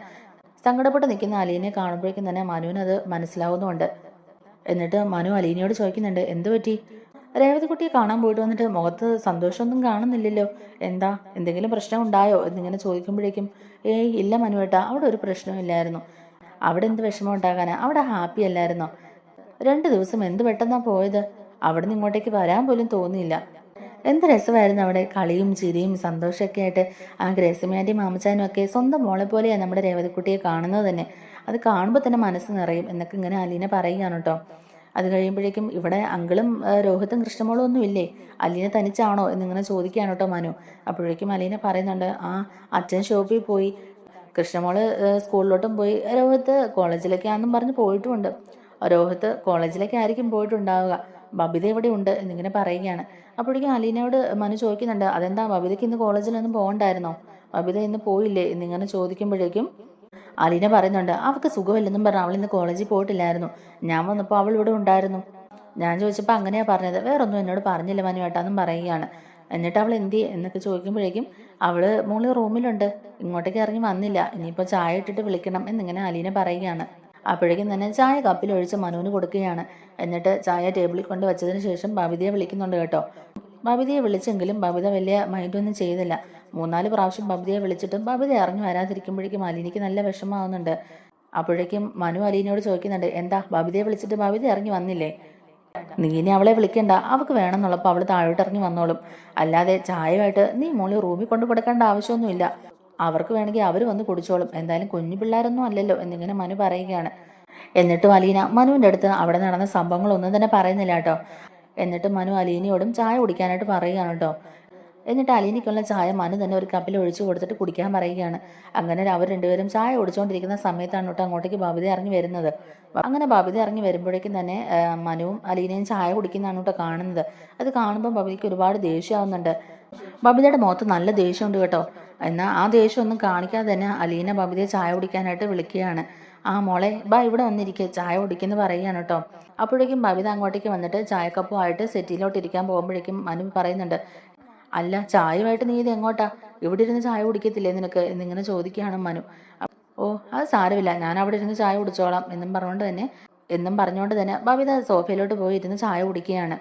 [SPEAKER 1] സങ്കടപ്പെട്ട് നിൽക്കുന്ന അലീനയെ കാണുമ്പോഴേക്കും തന്നെ മനുവിനത് മനസ്സിലാവുന്നുണ്ട്. എന്നിട്ട് മനു അലീനയോട് ചോദിക്കുന്നുണ്ട്, എന്തു പറ്റി? രേവതിക്കുട്ടിയെ കാണാൻ പോയിട്ട് വന്നിട്ട് മുഖത്ത് സന്തോഷമൊന്നും കാണുന്നില്ലല്ലോ, എന്താ എന്തെങ്കിലും പ്രശ്നം ഉണ്ടായോ എന്നിങ്ങനെ ചോദിക്കുമ്പോഴേക്കും, ഏയ് ഇല്ല മനുവേട്ടാ, അവിടെ ഒരു പ്രശ്നവും ഇല്ലായിരുന്നു. അവിടെ എന്ത് വിഷമം ഉണ്ടാകാനാ, അവിടെ ഹാപ്പി അല്ലായിരുന്നോ? 2 ദിവസം എന്ത് പെട്ടെന്നാ പോയത്, അവിടെ നിന്ന് ഇങ്ങോട്ടേക്ക് വരാൻ പോലും തോന്നിയില്ല. എന്ത് രസമായിരുന്നു അവിടെ, കളിയും ചിരിയും സന്തോഷമൊക്കെ ആയിട്ട്. ആ ഗ്രേസിമാൻ്റെയും മാമച്ചാനും ഒക്കെ സ്വന്തം മോളെ പോലെയാണ് നമ്മുടെ രേവതിക്കുട്ടിയെ കാണുന്നത് തന്നെ. അത് കാണുമ്പോൾ തന്നെ മനസ്സ് നിറയും എന്നൊക്കെ ഇങ്ങനെ അലീന പറയുകയാണ് കേട്ടോ. അത് കഴിയുമ്പോഴേക്കും ഇവിടെ അങ്കിളും രോഹിത്തും കൃഷ്ണമോളും ഒന്നും ഇല്ലേ, അലീന തനിച്ചാണോ എന്നിങ്ങനെ ചോദിക്കുകയാണ് കേട്ടോ മനു. അപ്പോഴേക്കും അലീന പറയുന്നുണ്ട്, ആ അച്ഛൻ ഷോപ്പിൽ പോയി, കൃഷ്ണമോള് സ്കൂളിലോട്ടും പോയി, രോഹിത്ത് കോളേജിലേക്കാണെന്നും പറഞ്ഞ് പോയിട്ടുമുണ്ട്. രോഹിത്ത് കോളേജിലേക്കായിരിക്കും പോയിട്ടുണ്ടാവുക, ബബിത ഇവിടെ ഉണ്ട് എന്നിങ്ങനെ പറയുകയാണ്. അപ്പോഴേക്കും അലീനയോട് മനു ചോദിക്കുന്നുണ്ട്, അതെന്താ ബബിതയ്ക്ക് ഇന്ന് കോളേജിലൊന്നും പോകണ്ടായിരുന്നോ, ബബിത ഇന്ന് പോയില്ലേ എന്നിങ്ങനെ ചോദിക്കുമ്പോഴേക്കും അലീന പറയുന്നുണ്ട്, അവൾക്ക് സുഖമില്ലെന്നും പറഞ്ഞ് അവൾ ഇന്ന് കോളേജിൽ പോയിട്ടില്ലായിരുന്നു. ഞാൻ വന്നപ്പോൾ അവൾ ഇവിടെ ഉണ്ടായിരുന്നു. ഞാൻ ചോദിച്ചപ്പോൾ അങ്ങനെയാ പറഞ്ഞത്, വേറൊന്നും എന്നോട് പറഞ്ഞില്ല മനുവേട്ടാന്നും പറയുകയാണ്. എന്നിട്ട് അവൾ എന്തി എന്നൊക്കെ ചോദിക്കുമ്പോഴേക്കും അവള് മോളി റൂമിലുണ്ട്, ഇങ്ങോട്ടേക്ക് ഇറങ്ങി വന്നില്ല, ഇനിയിപ്പോൾ ചായ ഇട്ടിട്ട് വിളിക്കണം എന്നിങ്ങനെ അലീന പറയുകയാണ്. അപ്പോഴേക്കും തന്നെ ചായ കപ്പിൽ ഒഴിച്ച് മനുവിന് കൊടുക്കുകയാണ്. എന്നിട്ട് ചായ ടേബിളിൽ കൊണ്ട് വെച്ചതിന് ശേഷം ബബിതയെ വിളിക്കുന്നുണ്ട് കേട്ടോ. ബബിതയെ വിളിച്ചെങ്കിലും ബബിത വലിയ മൈൻഡൊന്നും ചെയ്തില്ല. 3-4 പ്രാവശ്യം ബബിതയെ വിളിച്ചിട്ടും ബബിത ഇറങ്ങി വരാതിരിക്കുമ്പോഴേക്കും അലീനയ്ക്ക് നല്ല വിഷമാവുന്നുണ്ട്. അപ്പോഴേക്കും മനു അലീനയോട് ചോദിക്കുന്നുണ്ട്, എന്താ ബബിതയെ വിളിച്ചിട്ട് ബബിത ഇറങ്ങി വന്നില്ലേ? നീ ഇനി അവളെ വിളിക്കണ്ട, അവൾക്ക് വേണമെന്നുള്ളപ്പോൾ അവൾ താഴോട്ട് ഇറങ്ങി വന്നോളും. അല്ലാതെ ചായയായിട്ട് നീ മോളി റൂമിൽ കൊണ്ടു കൊടുക്കേണ്ട ആവശ്യമൊന്നുമില്ല. അവർക്ക് വേണമെങ്കിൽ അവർ വന്ന് കുടിച്ചോളും, എന്തായാലും കുഞ്ഞു പിള്ളേരൊന്നും അല്ലല്ലോ എന്നിങ്ങനെ മനു പറയുകയാണ്. എന്നിട്ടും അലീന മനുവിൻ്റെ അടുത്ത് അവിടെ നടന്ന സംഭവങ്ങളൊന്നും തന്നെ പറയുന്നില്ല കേട്ടോ. എന്നിട്ട് മനു അലീനയോടും ചായ കുടിക്കാനായിട്ട് പറയുകയാണ് കേട്ടോ. എന്നിട്ട് അലീനയ്ക്കുള്ള ചായ മനു തന്നെ ഒരു കപ്പിൽ ഒഴിച്ചു കൊടുത്തിട്ട് കുടിക്കാൻ പറയുകയാണ്. അങ്ങനെ അവർ രണ്ടുപേരും ചായ കുടിച്ചുകൊണ്ടിരിക്കുന്ന സമയത്താണ് കേട്ടോ അങ്ങോട്ടേക്ക് ബബിത ഇറങ്ങി വരുന്നത്. അങ്ങനെ ബബിത ഇറങ്ങി വരുമ്പോഴേക്കും തന്നെ മനുവും അലീനയും ചായ കുടിക്കുന്നതാണ് കേട്ടോ കാണുന്നത്. അത് കാണുമ്പോൾ ബബിതയ്ക്ക് ഒരുപാട് ദേഷ്യമാവുന്നുണ്ട്. ബബിതയുടെ മുഖത്ത് നല്ല ദേഷ്യമുണ്ട് കേട്ടോ. എന്നാൽ ആ ദേഷ്യമൊന്നും കാണിക്കാതെ തന്നെ അലീന ബബിതയെ ചായ കുടിക്കാനായിട്ട് വിളിക്കുകയാണ്. ആ മോളെ ബാ ഇവിടെ വന്നിരിക്കുക, ചായ കുടിക്കുന്നു പറയുകയാണ് കേട്ടോ. അപ്പോഴേക്കും ബബിത അങ്ങോട്ടേക്ക് വന്നിട്ട് ചായക്കപ്പുമായിട്ട് സെറ്റിയിലോട്ട് ഇരിക്കാൻ പോകുമ്പോഴേക്കും മനു പറയുന്നുണ്ട്, അല്ല ചായയുമായിട്ട് നീ ഇത് എങ്ങോട്ടാ, ഇവിടെ ഇരുന്ന് ചായ കുടിക്കത്തില്ലേ നിനക്ക് എന്നിങ്ങനെ ചോദിക്കുകയാണ് മനു. ഓ അത് സാരമില്ല, ഞാൻ അവിടെ ഇരുന്ന് ചായ കുടിച്ചോളാം എന്നും പറഞ്ഞുകൊണ്ട് തന്നെ ബബിത സോഫയിലോട്ട് പോയി ഇരുന്ന് ചായ കുടിക്കുകയാണ്.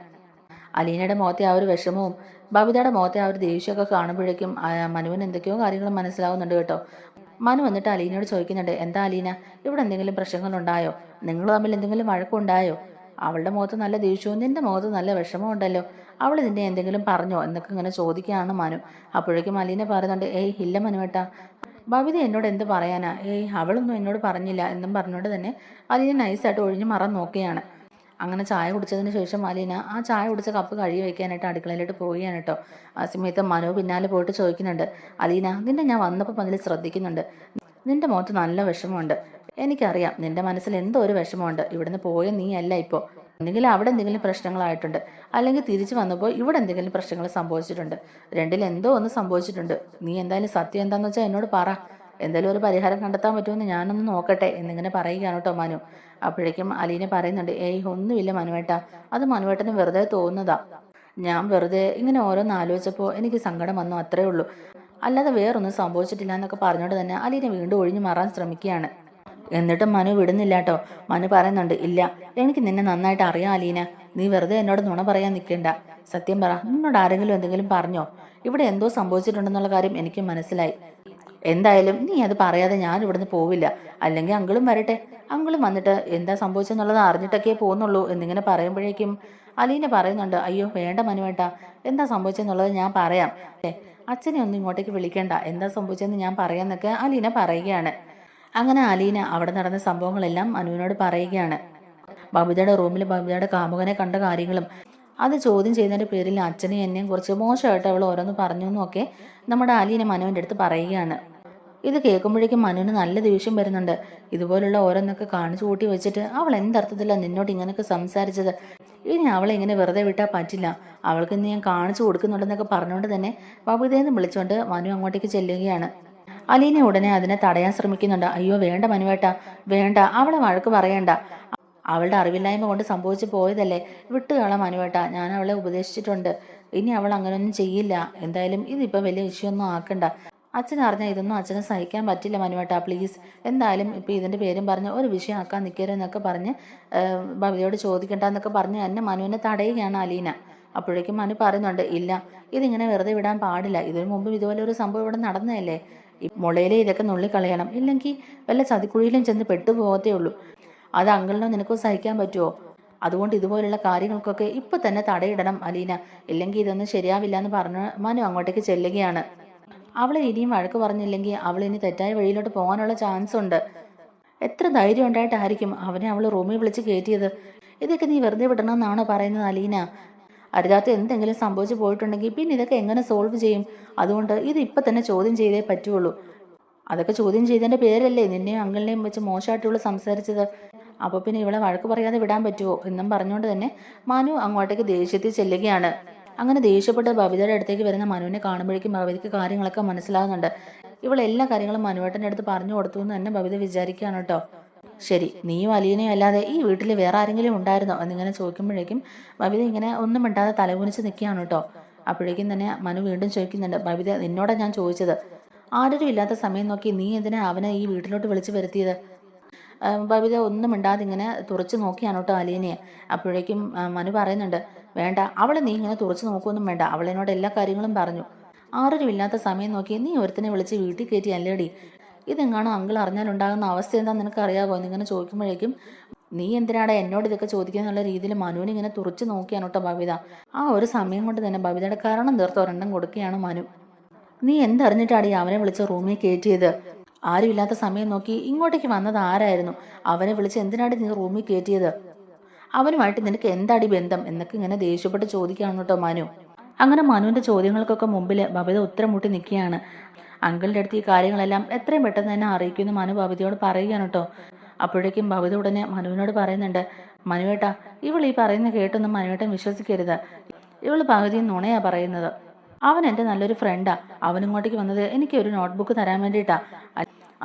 [SPEAKER 1] അലീനയുടെ മുഖത്തെ ആ ഒരു വിഷമവും ബബിതയുടെ മുഖത്തെ ആ ഒരു ദേഷ്യമൊക്കെ കാണുമ്പോഴേക്കും മനുവിന് എന്തൊക്കെയോ കാര്യങ്ങൾ മനസ്സിലാവുന്നുണ്ട് കേട്ടോ. മനു വന്നിട്ട് അലീനയോട് ചോദിക്കുന്നുണ്ട്, എന്താ അലീന ഇവിടെ എന്തെങ്കിലും പ്രശ്നങ്ങളുണ്ടായോ, നിങ്ങൾ തമ്മിൽ എന്തെങ്കിലും വഴക്കുണ്ടായോ? അവളുടെ മുഖത്ത് നല്ല ദേഷ്യവും നിന്റെ മുഖത്ത് നല്ല വിഷമവും ഉണ്ടല്ലോ, അവൾ നിന്നെ എന്തെങ്കിലും പറഞ്ഞോ എന്നൊക്കെ ഇങ്ങനെ ചോദിക്കുകയാണ് മനു. അപ്പോഴേക്കും അലീന പറയുന്നുണ്ട്, ഏയ് ഇല്ല മനുവേട്ടാ, ബബിത എന്നോട് എന്ത് പറയാനാ, ഏയ് അവളൊന്നും എന്നോട് പറഞ്ഞില്ല എന്നും പറഞ്ഞുകൊണ്ട് തന്നെ അലീന നൈസായിട്ട് ഒഴിഞ്ഞു മറന്ന് നോക്കുകയാണ്. അങ്ങനെ ചായ കുടിച്ചതിന് ശേഷം അലീന ആ ചായ കുടിച്ച കപ്പ് കഴുകി വയ്ക്കാനായിട്ട് അടുക്കളയിലോട്ട് പോവുകയാണ് കേട്ടോ. ആ സമയത്ത് മനു പിന്നാലെ പോയിട്ട് ചോദിക്കുന്നുണ്ട്, അലീന നിന്നെ ഞാൻ വന്നപ്പോൾ മുതൽ ശ്രദ്ധിക്കുന്നുണ്ട്, നിന്റെ മുഖത്ത് നല്ല വിഷമമുണ്ട്, എനിക്കറിയാം നിന്റെ മനസ്സിൽ എന്തോ ഒരു വിഷമമുണ്ട്. ഇവിടുന്ന് പോയ നീ അല്ല ഇപ്പോൾ, എന്തെങ്കിലും അവിടെ എന്തെങ്കിലും പ്രശ്നങ്ങളായിട്ടുണ്ട്, അല്ലെങ്കിൽ തിരിച്ചു വന്നപ്പോൾ ഇവിടെ എന്തെങ്കിലും പ്രശ്നങ്ങൾ സംഭവിച്ചിട്ടുണ്ട്, രണ്ടിലെന്തോ ഒന്ന് സംഭവിച്ചിട്ടുണ്ട്. നീ എന്തായാലും സത്യം എന്താണെന്ന് വെച്ചാൽ എന്നോട് പറ, എന്തായാലും ഒരു പരിഹാരം കണ്ടെത്താൻ പറ്റുമെന്ന് ഞാനൊന്ന് നോക്കട്ടെ എന്നിങ്ങനെ പറയുകയാണ് കേട്ടോ മനു. അപ്പോഴേക്കും അലീന പറയുന്നുണ്ട്, ഏയ് ഒന്നുമില്ല മനുവേട്ടാ, അത് മനുവേട്ടന് വെറുതെ തോന്നുന്നതാ, ഞാൻ വെറുതെ ഇങ്ങനെ ഓരോന്ന് ആലോചിച്ചപ്പോൾ എനിക്ക് സങ്കടം വന്നു, അത്രേ ഉള്ളൂ, അല്ലാതെ വേറൊന്നും സംഭവിച്ചിട്ടില്ല എന്നൊക്കെ പറഞ്ഞുകൊണ്ട് തന്നെ അലീന വീണ്ടും ഒഴിഞ്ഞു മാറാൻ ശ്രമിക്കുകയാണ്. എന്നിട്ടും മനു വിടുന്നില്ല കേട്ടോ. മനു പറയുന്നുണ്ട്, ഇല്ല എനിക്ക് നിന്നെ നന്നായിട്ട് അറിയാം അലീന, നീ വെറുതെ എന്നോട് നുണ പറയാൻ നിൽക്കണ്ട, സത്യം പറ, നിന്നോട് ആരെങ്കിലും എന്തെങ്കിലും പറഞ്ഞോ? ഇവിടെ എന്തോ സംഭവിച്ചിട്ടുണ്ടെന്നുള്ള കാര്യം എനിക്ക് മനസ്സിലായി, എന്തായാലും നീ അത് പറയാതെ ഞാൻ ഇവിടുന്ന് പോവില്ല, അല്ലെങ്കിൽ അങ്കിളും വരട്ടെ, അങ്കിളും വന്നിട്ട് എന്താ സംഭവിച്ചെന്നുള്ളത് അറിഞ്ഞിട്ടൊക്കെ പോകുന്നുള്ളൂ എന്നിങ്ങനെ പറയുമ്പോഴേക്കും അലീന പറയുന്നുണ്ട്, അയ്യോ വേണ്ട മനുവേട്ട, എന്താ സംഭവിച്ചെന്നുള്ളത് ഞാൻ പറയാം, അച്ഛനെ ഒന്നും ഇങ്ങോട്ടേക്ക് വിളിക്കേണ്ട, എന്താ സംഭവിച്ചതെന്ന് ഞാൻ പറയാമെന്നൊക്കെ അലീന പറയുകയാണ്. അങ്ങനെ അലീന അവിടെ നടന്ന സംഭവങ്ങളെല്ലാം മനുവിനോട് പറയുകയാണ്. ബബിതയുടെ റൂമിൽ ബബിതയുടെ കാമുകനെ കണ്ട കാര്യങ്ങളും അത് ചോദ്യം ചെയ്യുന്നതിൻ്റെ പേരിൽ അച്ഛനെയും എന്നെയും കുറിച്ച് മോശമായിട്ട് അവൾ ഓരോന്ന് പറഞ്ഞു എന്നൊക്കെ നമ്മുടെ അലീന മനുവിൻ്റെ അടുത്ത് പറയുകയാണ്. ഇത് കേൾക്കുമ്പോഴേക്കും മനുവിന് നല്ല ദേഷ്യം വരുന്നുണ്ട്. ഇതുപോലുള്ള ഓരോന്നൊക്കെ കാണിച്ചു കൂട്ടി വെച്ചിട്ട് അവൾ എന്തർത്ഥത്തിലാണ് നിന്നോട് ഇങ്ങനെയൊക്കെ സംസാരിച്ചത്? ഇനി അവളെ ഇങ്ങനെ വെറുതെ വിട്ടാൽ പറ്റില്ല, അവൾക്ക് ഇന്ന് ഞാൻ കാണിച്ചു കൊടുക്കുന്നുണ്ടെന്നൊക്കെ പറഞ്ഞുകൊണ്ട് തന്നെ ബബിതയെന്ന് വിളിച്ചുകൊണ്ട് മനു അങ്ങോട്ടേക്ക് ചെല്ലുകയാണ്. അലീന ഉടനെ അതിനെ തടയാൻ ശ്രമിക്കുന്നുണ്ട്. അയ്യോ വേണ്ട മനുവേട്ട, വേണ്ട, അവളെ വഴക്ക് പറയണ്ട, അവളുടെ അറിവില്ലായ്മ കൊണ്ട് സംഭവിച്ചു പോയതല്ലേ, വിട്ടുകളാം മനുവേട്ട, ഞാൻ അവളെ ഉപദേശിച്ചിട്ടുണ്ട്, ഇനി അവൾ അങ്ങനെയൊന്നും ചെയ്യില്ല. എന്തായാലും ഇതിപ്പോൾ വലിയ വിഷയമൊന്നും ആക്കണ്ട. അച്ഛൻ അറിഞ്ഞാൽ ഇതൊന്നും അച്ഛനെ സഹിക്കാൻ പറ്റില്ല മനുവേട്ട, പ്ലീസ്, എന്തായാലും ഇപ്പോൾ ഇതിൻ്റെ പേരും പറഞ്ഞ് ഒരു വിഷയം ആക്കാൻ നിൽക്കരുതെന്നൊക്കെ പറഞ്ഞ് ഭവിതയോട് ചോദിക്കണ്ടെന്നൊക്കെ പറഞ്ഞ് എന്നെ മനുവിനെ തടയുകയാണ് അലീന. അപ്പോഴേക്കും മനു പറയുന്നുണ്ട്, ഇല്ല, ഇതിങ്ങനെ വെറുതെ വിടാൻ പാടില്ല, ഇതിനു മുമ്പും ഇതുപോലെ ഒരു സംഭവം ഇവിടെ നടന്നതല്ലേ, മുളയിലെ ഇതൊക്കെ നുള്ളിക്കളയണം, ഇല്ലെങ്കിൽ വല്ല ചതിക്കുഴിയിലും ചെന്ന് പെട്ടുപോകത്തേ ഉള്ളൂ. അത് അങ്കിളിനോ നിനക്കോ സഹിക്കാൻ പറ്റുമോ? അതുകൊണ്ട് ഇതുപോലുള്ള കാര്യങ്ങൾക്കൊക്കെ ഇപ്പം തന്നെ തടയിടണം അലീന, ഇല്ലെങ്കിൽ ഇതൊന്നും ശരിയാവില്ല എന്ന് പറഞ്ഞ് മനു അങ്ങോട്ടേക്ക് ചെല്ലുകയാണ്. അവളെ ഇനിയും വഴക്ക് പറഞ്ഞില്ലെങ്കിൽ അവൾ ഇനി തെറ്റായ വഴിയിലോട്ട് പോകാനുള്ള ചാൻസ് ഉണ്ട്. എത്ര ധൈര്യം ഉണ്ടായിട്ടായിരിക്കും അവനെ അവൾ റൂമിൽ വിളിച്ച് കയറ്റിയത്? ഇതൊക്കെ നീ വെറുതെ വിടണമെന്നാണോ പറയുന്നത് അലീന? അരുതാത്ത എന്തെങ്കിലും സംഭവിച്ചു പോയിട്ടുണ്ടെങ്കിൽ പിന്നെ ഇതൊക്കെ എങ്ങനെ സോൾവ് ചെയ്യും? അതുകൊണ്ട് ഇത് ഇപ്പം തന്നെ ചോദ്യം ചെയ്തേ പറ്റുള്ളൂ. അതൊക്കെ ചോദ്യം ചെയ്തതിൻ്റെ പേരല്ലേ നിന്നെയും അങ്കിളിനെയും വെച്ച് മോശമായിട്ടുള്ള സംസാരിച്ചത്. അപ്പോൾ പിന്നെ ഇവളെ വഴക്ക് പറയാതെ വിടാൻ പറ്റുമോ എന്നും പറഞ്ഞുകൊണ്ട് തന്നെ മനു അങ്ങോട്ടേക്ക് ദേഷ്യത്തിൽ ചെല്ലുകയാണ്. അങ്ങനെ ദേഷ്യപ്പെട്ട് ബബിതയുടെ അടുത്തേക്ക് വരുന്ന മനുവിനെ കാണുമ്പോഴേക്കും ബബിതയ്ക്ക് കാര്യങ്ങളൊക്കെ മനസ്സിലാകുന്നുണ്ട്. ഇവളെല്ലാ കാര്യങ്ങളും മനുവേട്ടൻ്റെ അടുത്ത് പറഞ്ഞു കൊടുത്തു എന്ന് തന്നെ ബബിത വിചാരിക്കുകയാണ് കേട്ടോ. ശരി, നീയും അലീനയും അല്ലാതെ ഈ വീട്ടിൽ വേറെ ആരെങ്കിലും ഉണ്ടായിരുന്നോ എന്നിങ്ങനെ ചോദിക്കുമ്പോഴേക്കും ബബിത ഇങ്ങനെ ഒന്നും മിണ്ടാതെ തലകുനിച്ച് നിൽക്കുകയാണ് കേട്ടോ. അപ്പോഴേക്കും തന്നെ മനു വീണ്ടും ചോദിക്കുന്നുണ്ട്, ബബിത, നിന്നോടാണ് ഞാൻ ചോദിച്ചത്, ആരും ഇല്ലാത്ത സമയം നോക്കി നീ എന്തിനാ അവനെ ഈ വീട്ടിലോട്ട് വിളിച്ച് വരുത്തിയത്? ബബിത ഒന്നും മിണ്ടാതെ ഇങ്ങനെ തുറച്ച് നോക്കിയാണ് കേട്ടോ അലീനയെ. അപ്പോഴേക്കും മനു പറയുന്നുണ്ട്, വേണ്ട, അവളെ നീ ഇങ്ങനെ തുറച്ച് നോക്കുമൊന്നും വേണ്ട, അവളെന്നോട് എല്ലാ കാര്യങ്ങളും പറഞ്ഞു. ആരും ഇല്ലാത്ത സമയം നോക്കി നീ ഒരുത്തിനെ വിളിച്ച് വീട്ടിൽ കയറ്റി അല്ലേടി? ഇതെങ്ങാണോ അങ്കിൾ അറിഞ്ഞാലുണ്ടാകുന്ന അവസ്ഥ എന്താ നിനക്ക് അറിയാവോ എന്നിങ്ങനെ ചോദിക്കുമ്പോഴേക്കും നീ എന്തിനാടാ എന്നോട് ഇതൊക്കെ ചോദിക്കുക എന്നുള്ള രീതിയിൽ മനുവിനെ ഇങ്ങനെ തുറച്ച് നോക്കിയാണ് കേട്ടോ ബബിത. ആ ഒരു സമയം കൊണ്ട് തന്നെ ബബിതയുടെ കാരണം തീർത്ത് ഒരെണ്ണം കൊടുക്കുകയാണ് മനു. നീ എന്തറിഞ്ഞിട്ടാടി അവനെ വിളിച്ച് റൂമിൽ കയറ്റിയത്? ആരുമില്ലാത്ത സമയം നോക്കി ഇങ്ങോട്ടേക്ക് വന്നത് ആരായിരുന്നു? അവനെ വിളിച്ച് എന്തിനാടി നീ റൂമിൽ കയറ്റിയത്? അവനുമായിട്ട് നിനക്ക് എന്താടി ബന്ധം എന്നൊക്കെ ഇങ്ങനെ ദേഷ്യപ്പെട്ട് ചോദിക്കുകയാണ് കേട്ടോ മനു. അങ്ങനെ മനുവിൻ്റെ ചോദ്യങ്ങൾക്കൊക്കെ മുമ്പിൽ ബബിത ഉത്തരം മുട്ടി നിൽക്കുകയാണ്. അങ്കിളിൻ്റെ അടുത്ത് ഈ കാര്യങ്ങളെല്ലാം എത്രയും പെട്ടെന്ന് തന്നെ അറിയിക്കുമെന്ന് മനു ബബിതയോട് പറയുകയാണ് കേട്ടോ. അപ്പോഴേക്കും ബബിത ഉടനെ മനുവിനോട് പറയുന്നുണ്ട്, മനുവേട്ട, ഇവൾ ഈ പറയുന്ന കേട്ടൊന്നും മനുവേട്ടൻ വിശ്വസിക്കരുത്, ഇവൾ പകുതിയും നുണയാ പറയുന്നത്. അവൻ എൻ്റെ നല്ലൊരു ഫ്രണ്ടാ, അവനിങ്ങോട്ടേക്ക് വന്നത് എനിക്ക് ഒരു നോട്ട്ബുക്ക് തരാൻ വേണ്ടിയിട്ടാ,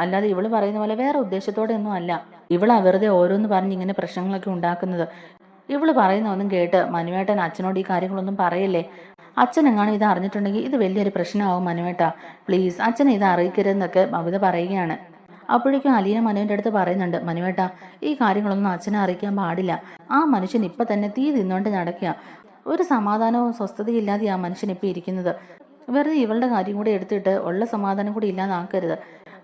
[SPEAKER 1] അല്ലാതെ ഇവള് പറയുന്ന പോലെ വേറെ ഉദ്ദേശത്തോടെ ഒന്നും അല്ല. ഇവളാ വെറുതെ ഓരോന്ന് പറഞ്ഞ് ഇങ്ങനെ പ്രശ്നങ്ങളൊക്കെ ഉണ്ടാക്കുന്നത്. ഇവള് പറയുന്ന ഒന്നും കേട്ട് മനുവേട്ടൻ അച്ഛനോട് ഈ കാര്യങ്ങളൊന്നും പറയല്ലേ. അച്ഛൻ എങ്ങാനും ഇത് അറിഞ്ഞിട്ടുണ്ടെങ്കിൽ ഇത് വലിയൊരു പ്രശ്നമാവും മനുവേട്ട, പ്ലീസ് അച്ഛനെ ഇത് അറിയിക്കരുതെന്നൊക്കെ ബബിത പറയുകയാണ്. അപ്പോഴേക്കും അലീന മനുവിൻ്റെ അടുത്ത് പറയുന്നുണ്ട്, മനുവേട്ട, ഈ കാര്യങ്ങളൊന്നും അച്ഛനെ അറിയിക്കാൻ പാടില്ല. ആ മനുഷ്യൻ ഇപ്പം തന്നെ തീ തിന്നുകൊണ്ട് നടക്കുക, ഒരു സമാധാനവും സ്വസ്ഥതയില്ലാതെ ആ മനുഷ്യൻ ഇപ്പം ഇരിക്കുന്നത്. വെറുതെ ഇവളുടെ കാര്യം കൂടി എടുത്തിട്ട് ഉള്ള സമാധാനം കൂടി ഇല്ലാതാക്കരുത്.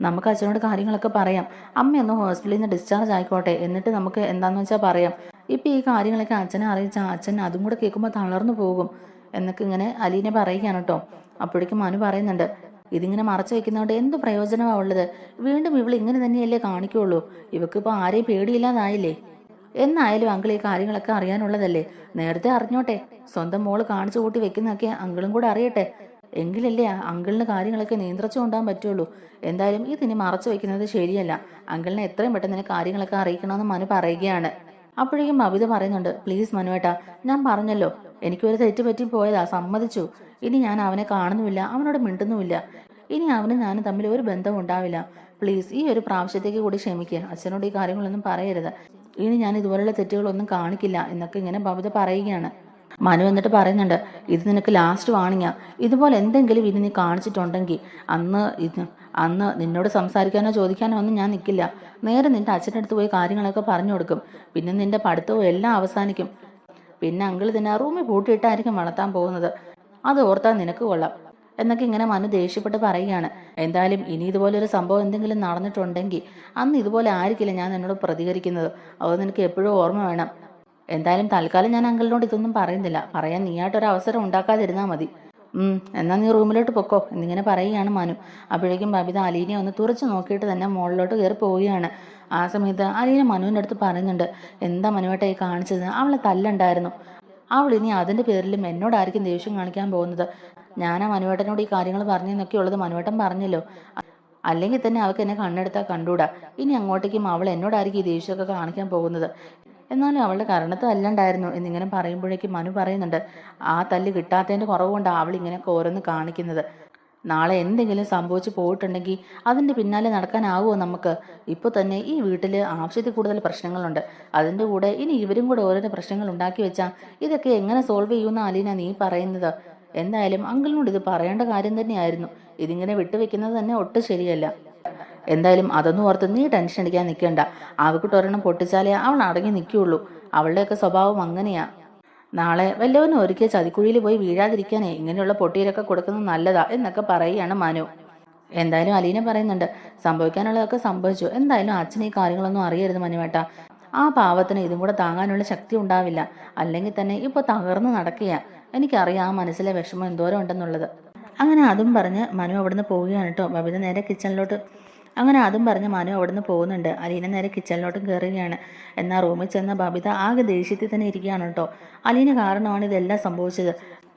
[SPEAKER 1] നമുക്ക് അച്ഛനോട് കാര്യങ്ങളൊക്കെ പറയാം, അമ്മയൊന്ന് ഹോസ്പിറ്റലിൽ നിന്ന് ഡിസ്ചാർജ് ആയിക്കോട്ടെ, എന്നിട്ട് നമുക്ക് എന്താണെന്ന് വെച്ചാൽ പറയാം. ഇപ്പം ഈ കാര്യങ്ങളൊക്കെ അച്ഛനെ അറിയിച്ചാൽ അച്ഛൻ അതും കൂടെ കേൾക്കുമ്പോൾ തളർന്നു പോകും എന്നൊക്കെ ഇങ്ങനെ അലീനെ പറയുകയാണ് കേട്ടോ. അപ്പോഴേക്കും മനു പറയുന്നുണ്ട്, ഇതിങ്ങനെ മറച്ചു വെക്കുന്നതുകൊണ്ട് എന്ത് പ്രയോജനമാണ് ഉള്ളത്? വീണ്ടും ഇവൾ ഇങ്ങനെ തന്നെയല്ലേ കാണിക്കുള്ളൂ, ഇവക്കിപ്പോൾ ആരെയും പേടിയില്ലാതായില്ലേ? എന്നായാലും അങ്കിൾ ഈ കാര്യങ്ങളൊക്കെ അറിയാനുള്ളതല്ലേ, നേരത്തെ അറിഞ്ഞോട്ടെ. സ്വന്തം മോള് കാണിച്ചു കൂട്ടി വെക്കുന്നതൊക്കെ അങ്കിളും കൂടെ അറിയട്ടെ, എങ്കിലല്ലേ അങ്കിളിന് കാര്യങ്ങളൊക്കെ നിയന്ത്രിച്ചു കൊണ്ടാൻ പറ്റുള്ളൂ. എന്തായാലും ഇതിനി മറച്ചു വെക്കുന്നത് ശരിയല്ല, അങ്കിളിനെ എത്രയും പെട്ടെന്ന് തന്നെ കാര്യങ്ങളൊക്കെ അറിയിക്കണമെന്ന് മനു പറയുകയാണ്. അപ്പോഴേക്കും ബബിത പറയുന്നുണ്ട്, പ്ലീസ് മനുവേട്ടാ, ഞാൻ പറഞ്ഞല്ലോ, എനിക്കൊരു തെറ്റ് പറ്റി പോയതാ, സമ്മതിച്ചു. ഇനി ഞാൻ അവനെ കാണുന്നുമില്ല, അവനോട് മിണ്ടുന്നുമില്ല, ഇനി അവനും ഞാനും തമ്മിൽ ഒരു ബന്ധവും ഉണ്ടാവില്ല. പ്ലീസ് ഈ ഒരു പ്രാവശ്യത്തേക്ക് കൂടി ക്ഷമിക്കുക, അച്ഛനോട് ഈ കാര്യങ്ങളൊന്നും പറയരുത്, ഇനി ഞാൻ ഇതുപോലുള്ള തെറ്റുകളൊന്നും കാണിക്കില്ല എന്നൊക്കെ ഇങ്ങനെ ബബിത പറയുകയാണ്. മനു എന്നിട്ട് പറയുന്നുണ്ട്, ഇത് നിനക്ക് ലാസ്റ്റ് വാണിങ്ങാ, ഇതുപോലെ എന്തെങ്കിലും ഇനി നീ കാണിച്ചിട്ടുണ്ടെങ്കിൽ അന്ന് നിന്നോട് സംസാരിക്കാനോ ചോദിക്കാനോ ഒന്നും ഞാൻ നിൽക്കില്ല. നേരെ നിന്റെ അച്ഛൻ്റെ അടുത്ത് പോയി കാര്യങ്ങളൊക്കെ പറഞ്ഞു കൊടുക്കും. പിന്നെ നിന്റെ പഠിത്തവും എല്ലാം അവസാനിക്കും. പിന്നെ അങ്കിൾ തന്നെ റൂമിൽ പൂട്ടിയിട്ടായിരിക്കും വളർത്താൻ പോകുന്നത്. അത് ഓർത്താൽ നിനക്ക് കൊള്ളാം എന്നൊക്കെ ഇങ്ങനെ മനു ദേഷ്യപ്പെട്ട് പറയുകയാണ്. എന്തായാലും ഇനി ഇതുപോലൊരു സംഭവം എന്തെങ്കിലും നടന്നിട്ടുണ്ടെങ്കിൽ അന്ന് ഇതുപോലെ ആയിരിക്കില്ല ഞാൻ എന്നോട് പ്രതികരിക്കുന്നത്, അത് നിനക്ക് എപ്പോഴും ഓർമ്മ വേണം. എന്തായാലും തൽക്കാലം ഞാൻ അങ്കിളിനോട് ഇതൊന്നും പറയുന്നില്ല, പറയാൻ നീയായിട്ടൊരു അവസരം ഉണ്ടാക്കാതിരുന്നാൽ മതി. എന്നാൽ നീ റൂമിലോട്ട് പൊക്കോ എന്നിങ്ങനെ പറയുകയാണ് മനു. അപ്പോഴേക്കും ബബിത അലീനെ ഒന്ന് തുറച്ച് നോക്കിയിട്ട് തന്നെ മുകളിലോട്ട് കയറി പോവുകയാണ്. ആ സമയത്ത് അലീന മനുവിൻ്റെ അടുത്ത് പറയുന്നുണ്ട്, എന്താ മനുവേട്ടാ ഈ കാണിച്ചത്? അവളെ തല്ലുണ്ടായിരുന്നു. അവൾ ഇനി അതിൻ്റെ പേരിലും എന്നോടായിരിക്കും ദേഷ്യം കാണിക്കാൻ പോകുന്നത്. ഞാനാ മനുവേട്ടനോട് ഈ കാര്യങ്ങൾ പറഞ്ഞെന്നൊക്കെ ഉള്ളത് മനുവേട്ടൻ പറഞ്ഞല്ലോ. അല്ലെങ്കിൽ തന്നെ അവൾക്ക് എന്നെ കണ്ണെടുത്താൽ കണ്ടൂടാ. ഇനി അങ്ങോട്ടേക്കും അവൾ എന്നോടായിരിക്കും ഈ ദേഷ്യമൊക്കെ കാണിക്കാൻ പോകുന്നത്. എന്നാലും അവളുടെ കരണത്ത് തല്ലുണ്ടായിരുന്നു എന്നിങ്ങനെ പറയുമ്പോഴേക്കും മനു പറയുന്നുണ്ട്, ആ തല്ല് കിട്ടാത്തതിൻ്റെ കുറവുകൊണ്ടാണ് അവൾ ഇങ്ങനെ ഓരോന്ന് കാണിക്കുന്നത്. നാളെ എന്തെങ്കിലും സംഭവിച്ചു പോയിട്ടുണ്ടെങ്കിൽ അതിൻ്റെ പിന്നാലെ നടക്കാനാവുമോ നമുക്ക്? ഇപ്പോൾ തന്നെ ഈ വീട്ടിൽ ആവശ്യത്തിൽ കൂടുതൽ പ്രശ്നങ്ങളുണ്ട്. അതിൻ്റെ കൂടെ ഇനി ഇവരും കൂടെ ഓരോരോ പ്രശ്നങ്ങൾ ഉണ്ടാക്കി വെച്ചാൽ ഇതൊക്കെ എങ്ങനെ സോൾവ് ചെയ്യുമെന്ന് അലീന നീ പറയുന്നത്? എന്തായാലും അങ്കിളിനോട് ഇത് പറയേണ്ട കാര്യം തന്നെയായിരുന്നു. ഇതിങ്ങനെ വിട്ടുവെക്കുന്നത് തന്നെ ഒട്ടും ശരിയല്ല. എന്തായാലും അതൊന്നും ഓർത്ത് നീ ടെൻഷൻ അടിക്കാൻ നിൽക്കണ്ട. അവക്കിട്ടൊരെണ്ണം പൊട്ടിച്ചാലേ അവൾ അടങ്ങി നിൽക്കുകയുള്ളൂ. അവളുടെയൊക്കെ സ്വഭാവം അങ്ങനെയാ. നാളെ വല്ലവനും ഒരിക്കൽ ചതിക്കുഴിയിൽ പോയി വീഴാതിരിക്കാനേ ഇങ്ങനെയുള്ള പൊട്ടിയിലൊക്കെ കൊടുക്കുന്നത് നല്ലതാ എന്നൊക്കെ പറയുകയാണ് മനു. എന്തായാലും അലീന പറയുന്നുണ്ട്, സംഭവിക്കാനുള്ളതൊക്കെ സംഭവിച്ചു. എന്തായാലും അച്ഛൻ ഈ കാര്യങ്ങളൊന്നും അറിയരുത് മനുവേട്ട. ആ പാവത്തിന് ഇതും കൂടെ താങ്ങാനുള്ള ശക്തി ഉണ്ടാവില്ല. അല്ലെങ്കിൽ തന്നെ ഇപ്പോൾ തകർന്ന് നടക്കുക. എനിക്കറിയാം ആ മനസ്സിലെ വിഷമം എന്തോരം ഉണ്ടെന്നുള്ളത്. അങ്ങനെ അതും പറഞ്ഞ് മനു അവിടുന്ന് പോവുകയാണ് കേട്ടോ. ബബിത നേരെ കിച്ചണിലോട്ട് അതും പറഞ്ഞ് മനു അവിടുന്ന് പോകുന്നുണ്ട്. അലീന നേരെ കിച്ചണിലോട്ടും കയറുകയാണ്. എന്നാൽ റൂമിൽ ചെന്ന ബബിത ആകെ ദേഷ്യത്തിൽ തന്നെ ഇരിക്കുകയാണ് കേട്ടോ. അലീന കാരണമാണ് ഇതെല്ലാം സംഭവിച്ചത്.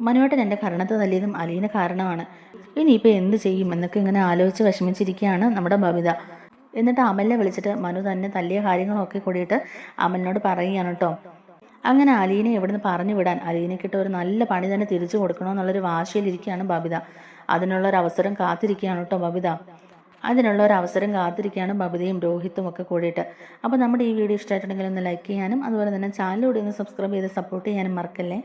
[SPEAKER 1] മനുവേട്ടൻ എൻ്റെ കരണത്ത് തല്ലിയതും അലീന കാരണമാണ്. ഇനിയിപ്പോൾ എന്ത് ചെയ്യും എന്നൊക്കെ ഇങ്ങനെ ആലോചിച്ച് വിഷമിച്ചിരിക്കുകയാണ് നമ്മുടെ ബബിത. എന്നിട്ട് അമലിനെ വിളിച്ചിട്ട് മനു തന്നെ തല്ലിയ കാര്യങ്ങളൊക്കെ കൂടിയിട്ട് അമലിനോട് പറയുകയാണ് കേട്ടോ. അങ്ങനെ അലീനെ ഇവിടുന്ന് പറഞ്ഞു വിടാൻ അലീനക്കിട്ട് ഒരു നല്ല പണി തന്നെ തിരിച്ചു കൊടുക്കണമെന്നുള്ളൊരു വാശിയിലിരിക്കുകയാണ് ബബിത. അതിനുള്ളൊരവസരം കാത്തിരിക്കുകയാണ് കേട്ടോ ബബിത. ബബിതയും രോഹിത്തും ഒക്കെ കൂടിയിട്ട്. അപ്പോൾ നമ്മുടെ ഈ വീഡിയോ ഇഷ്ടമായിട്ടുണ്ടെങ്കിൽ ഒന്ന് ലൈക്ക് ചെയ്യാനും അതുപോലെ തന്നെ ചാനലിലൂടെ ഒന്ന് സബ്സ്ക്രൈബ് ചെയ്ത് സപ്പോർട്ട് ചെയ്യാനും മറക്കല്ലേ.